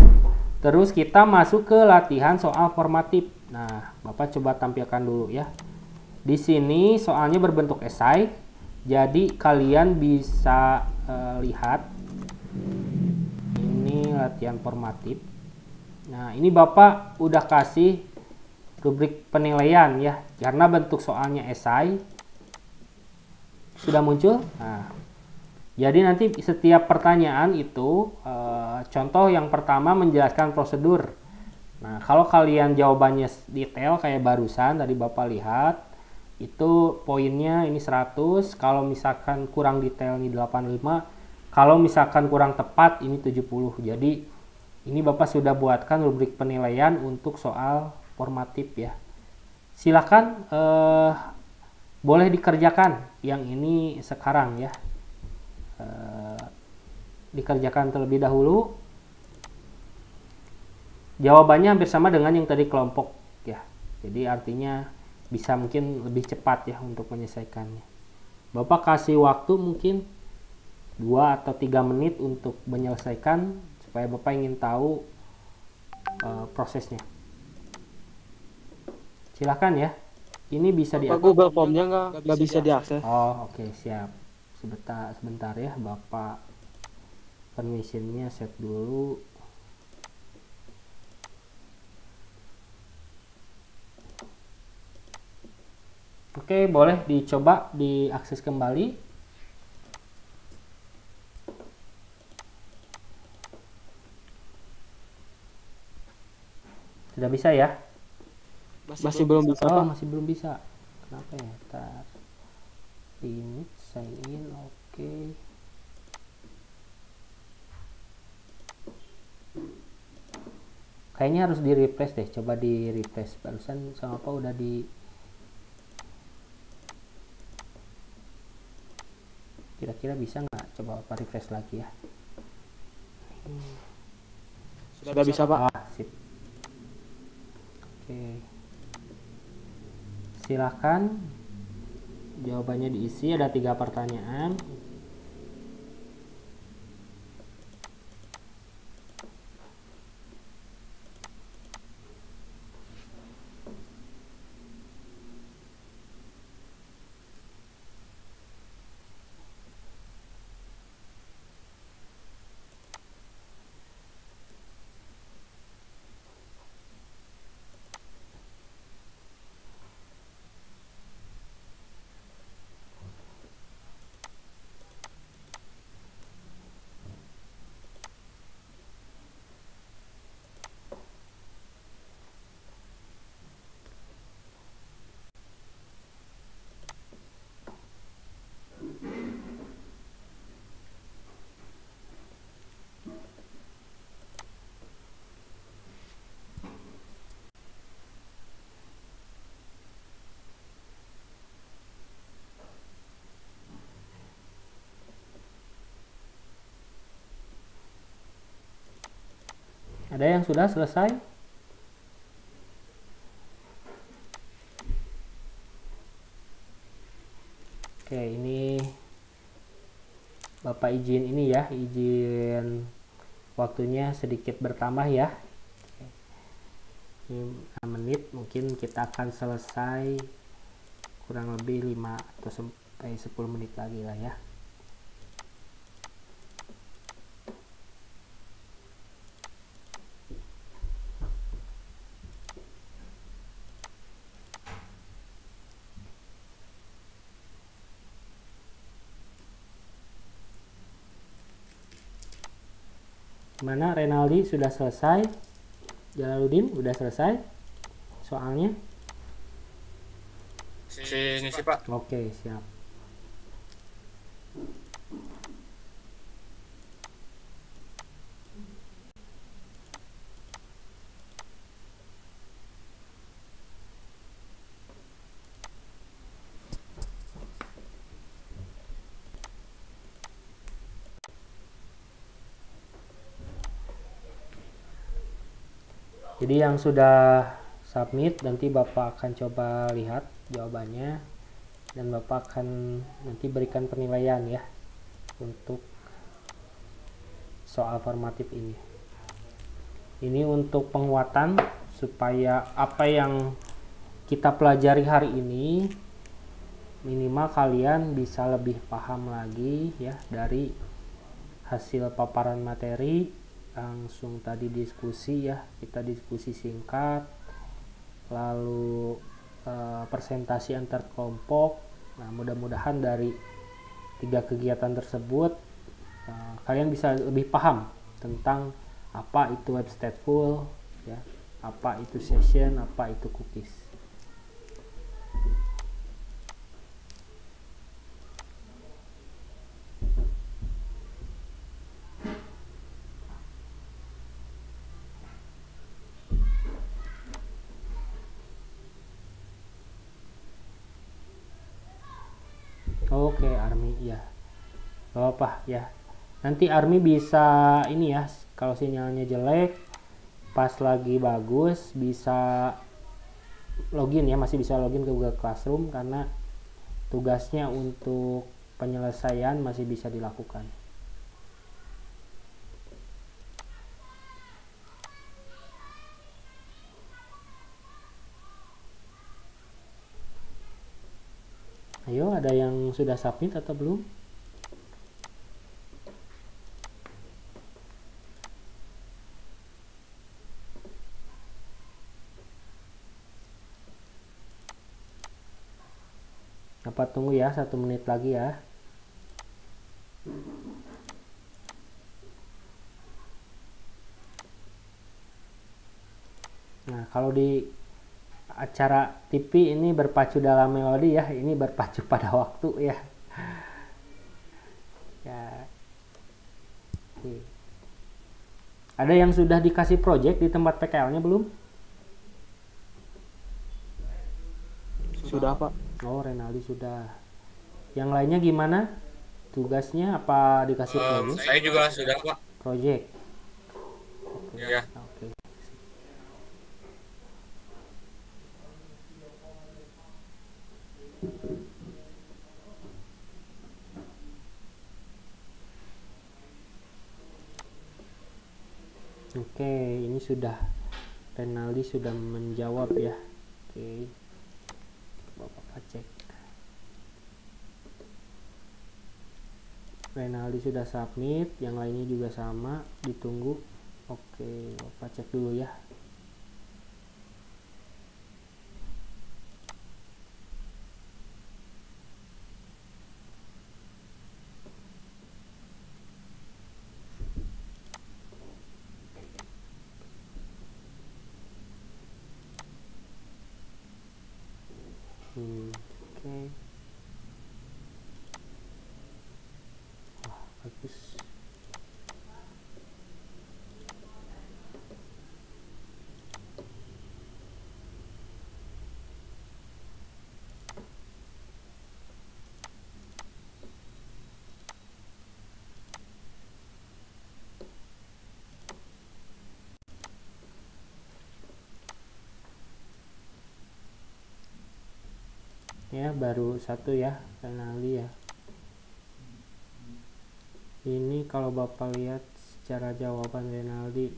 Terus kita masuk ke latihan soal formatif. Nah, Bapak coba tampilkan dulu ya. Di sini soalnya berbentuk esai. Jadi kalian bisa lihat ini latihan formatif. Nah, ini Bapak udah kasih rubrik penilaian ya, karena bentuk soalnya esai sudah muncul. Nah, jadi nanti setiap pertanyaan itu contoh yang pertama menjelaskan prosedur. Nah, kalau kalian jawabannya detail kayak barusan tadi Bapak lihat, itu poinnya ini 100, kalau misalkan kurang detail ini 85, kalau misalkan kurang tepat ini 70. Jadi ini Bapak sudah buatkan rubrik penilaian untuk soal formatif ya. Silakan boleh dikerjakan yang ini sekarang ya. Dikerjakan terlebih dahulu. Jawabannya hampir sama dengan yang tadi kelompok ya. Jadi artinya bisa mungkin lebih cepat ya untuk menyelesaikannya. Bapak kasih waktu mungkin 2 atau 3 menit untuk menyelesaikan, supaya Bapak ingin tahu prosesnya. Silakan ya. Ini bisa di Google Form-nya nggak bisa diakses. Oh, oke, siap. Sebentar ya, Bapak permission-nya set dulu. Oke, boleh dicoba diakses kembali. Sudah bisa ya? Masih belum bisa, oh, Pak. Masih belum bisa. Kenapa ya? Ntar. Limit, sign in, oke. Kayaknya harus di refresh deh. Coba di refresh. Barusan sama apa udah di... Kira-kira bisa nggak? Coba apa refresh lagi ya. Sudah bisa, Pak. Ah, sip. Oke. Silakan jawabannya diisi, ada 3 pertanyaan. Ada yang sudah selesai? Oke, ini Bapak izin ini ya, izin waktunya sedikit bertambah ya. Ini 6 menit, mungkin kita akan selesai kurang lebih 5 atau sampai 10 menit lagi lah ya. Gimana Renaldi, sudah selesai? Jalaluddin udah selesai soalnya? Sini sih Pak. Oke, siap. Jadi yang sudah submit nanti Bapak akan coba lihat jawabannya dan Bapak akan nanti berikan penilaian ya untuk soal formatif ini. Ini untuk penguatan supaya apa yang kita pelajari hari ini minimal kalian bisa lebih paham lagi ya dari hasil paparan materi. Langsung tadi diskusi ya, kita diskusi singkat, lalu presentasi antar kelompok. Nah, mudah-mudahan dari 3 kegiatan tersebut kalian bisa lebih paham tentang apa itu web stateful ya, apa itu session, apa itu cookies. Oke, Army ya. Gak apa ya. Nanti Army bisa ini ya, kalau sinyalnya jelek, pas lagi bagus bisa login ya, masih bisa login ke Google Classroom karena tugasnya untuk penyelesaian masih bisa dilakukan. Ayo, ada yang sudah submit atau belum? Apa tunggu ya 1 menit lagi ya. Nah, kalau di acara TV ini berpacu dalam melodi ya, ini berpacu pada waktu ya. Ya. Oke. Ada yang sudah dikasih project di tempat PKL-nya belum? Sudah, Pak. Oh, Renaldi sudah. Yang lainnya gimana? Tugasnya apa dikasih project? Saya juga sudah Pak. Project. Ya. Oke. Oke, ini sudah Renaldi sudah menjawab ya. Oke, Bapak cek. Renaldi sudah submit, yang lainnya juga sama, ditunggu. Oke, Bapak cek dulu ya. Oke. Wah, bagus. Ya, baru 1 ya, Renaldi ya. Ini kalau Bapak lihat secara jawaban Renaldi,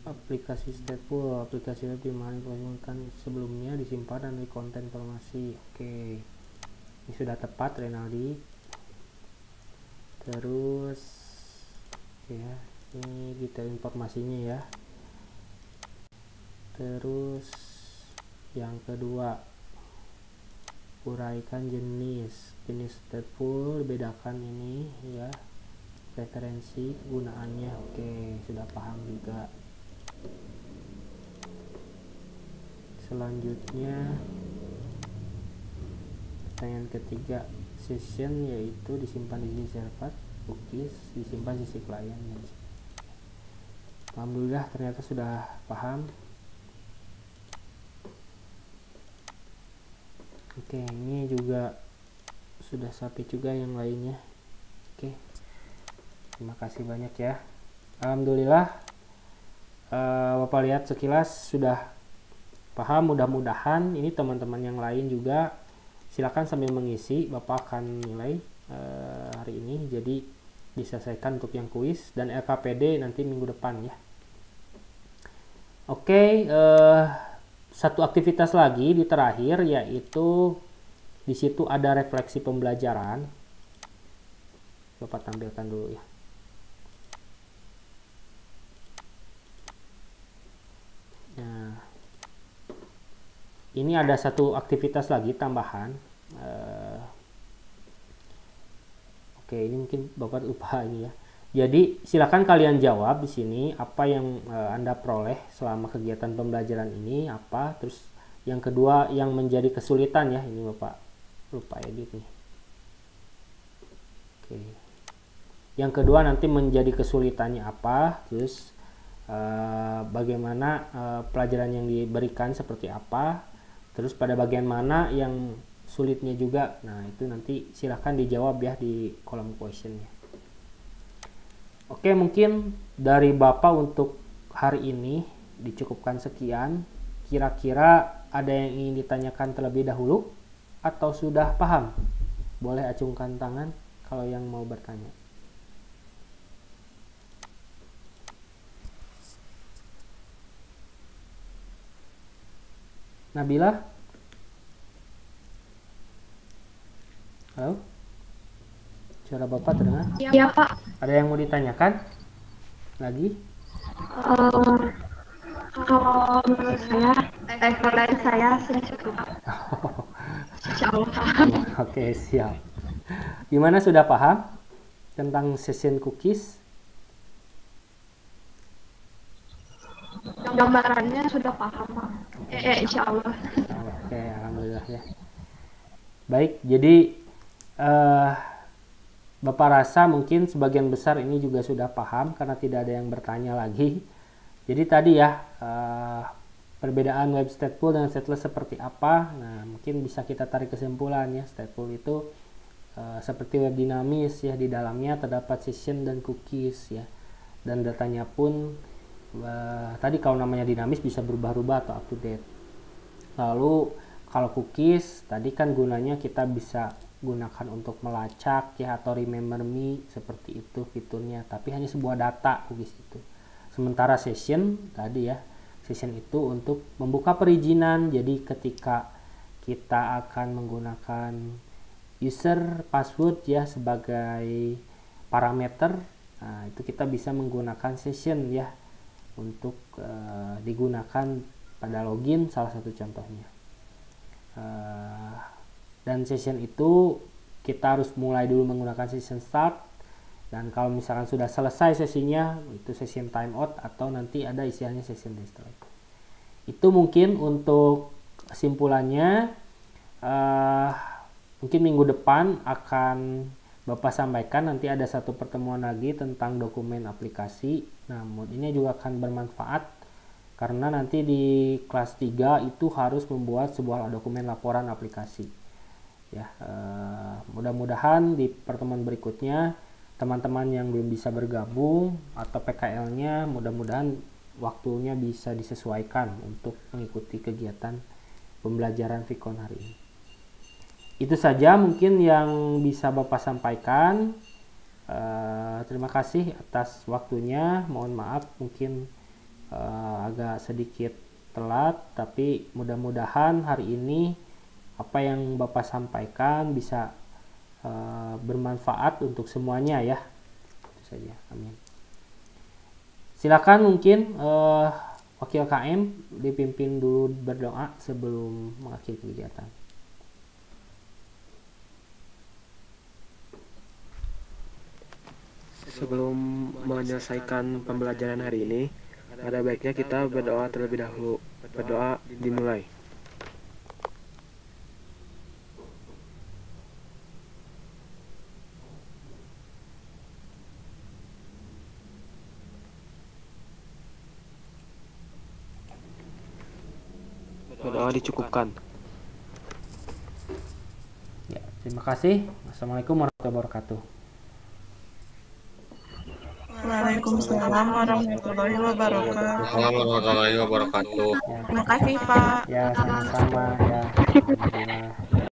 aplikasi stateful, aplikasi web dimana kan sebelumnya disimpan dan di konten informasi. Oke, ini sudah tepat Renaldi. Terus ya, ini detail informasinya ya. Terus yang kedua, uraikan jenis stateful, bedakan ini ya, referensi gunaannya. Oke, sudah paham juga. Selanjutnya pertanyaan ketiga, session yaitu disimpan di sisi server, cookies disimpan di sisi klien. Alhamdulillah ternyata sudah paham. Oke, ini juga sudah sampai juga yang lainnya. Oke, terima kasih banyak ya. Alhamdulillah Bapak lihat sekilas sudah paham. Mudah-mudahan ini teman-teman yang lain juga silakan sambil mengisi. Bapak akan nilai hari ini, jadi diselesaikan untuk yang kuis dan LKPD nanti minggu depan ya. Oke, satu aktivitas lagi di terakhir, yaitu di situ ada refleksi pembelajaran. Bapak tampilkan dulu ya. Nah, ini ada satu aktivitas lagi tambahan. Oke, ini mungkin Bapak lupa ini ya. Jadi silakan kalian jawab di sini apa yang Anda peroleh selama kegiatan pembelajaran ini apa. Terus yang kedua yang menjadi kesulitan ya. Ini Bapak lupa edit nih. Oke. Yang kedua nanti menjadi kesulitannya apa. Terus bagaimana pelajaran yang diberikan seperti apa. Terus pada bagian mana yang sulitnya juga. Nah, itu nanti silahkan dijawab ya di kolom questionnya. Oke, mungkin dari Bapak untuk hari ini dicukupkan sekian. Kira-kira ada yang ingin ditanyakan terlebih dahulu atau sudah paham? Boleh acungkan tangan kalau yang mau bertanya. Nabila? Halo? Suara Bapak terdengar? Iya, Pak. Ada yang mau ditanyakan lagi? Kalau menurut saya, kalau saya sudah cukup, Pak. Insya Allah. Oke, siap. Gimana, sudah paham tentang session cookies? Gambarannya sudah paham, Pak. Insya Allah. Oke, alhamdulillah ya. Baik, jadi Bapak rasa mungkin sebagian besar ini juga sudah paham karena tidak ada yang bertanya lagi. Jadi tadi ya perbedaan web stateful dengan stateless seperti apa. Nah, mungkin bisa kita tarik kesimpulan ya. Stateful itu seperti web dinamis ya, di dalamnya terdapat session dan cookies ya. Dan datanya pun tadi kalau namanya dinamis bisa berubah-ubah atau up to date. Lalu kalau cookies tadi kan gunanya kita bisa gunakan untuk melacak ya atau remember me, seperti itu fiturnya, tapi hanya sebuah data cookies itu. Sementara session tadi ya, session itu untuk membuka perizinan. Jadi ketika kita akan menggunakan user password ya sebagai parameter, nah itu kita bisa menggunakan session ya untuk digunakan pada login, salah satu contohnya. Dan session itu kita harus mulai dulu menggunakan session start, dan kalau misalkan sudah selesai sesinya itu session timeout atau nanti ada istilahnya session destroy. Itu mungkin untuk kesimpulannya. Mungkin minggu depan akan Bapak sampaikan, nanti ada satu pertemuan lagi tentang dokumen aplikasi. Nah, ini juga akan bermanfaat karena nanti di kelas 3 itu harus membuat sebuah dokumen laporan aplikasi. Ya, mudah-mudahan di pertemuan berikutnya teman-teman yang belum bisa bergabung atau PKL-nya mudah-mudahan waktunya bisa disesuaikan untuk mengikuti kegiatan pembelajaran Vicon hari ini. Itu saja mungkin yang bisa Bapak sampaikan. Terima kasih atas waktunya. Mohon maaf mungkin agak sedikit telat, tapi mudah-mudahan hari ini apa yang Bapak sampaikan bisa bermanfaat untuk semuanya ya. Itu saja. Amin. Silakan mungkin Wakil KM dipimpin dulu berdoa sebelum mengakhiri kegiatan. sebelum menyelesaikan pembelajaran hari ini, ada baiknya kita berdoa terlebih dahulu. Berdoa dimulai. Berdoa dicukupkan. Ya, terima kasih. Assalamualaikum warahmatullahi wabarakatuh. Waalaikumsalam warahmatullahi wabarakatuh. Warahmatullahi wabarakatuh. Ya, Terima kasih, Pak. ya sama-sama ya. Alhamdulillah.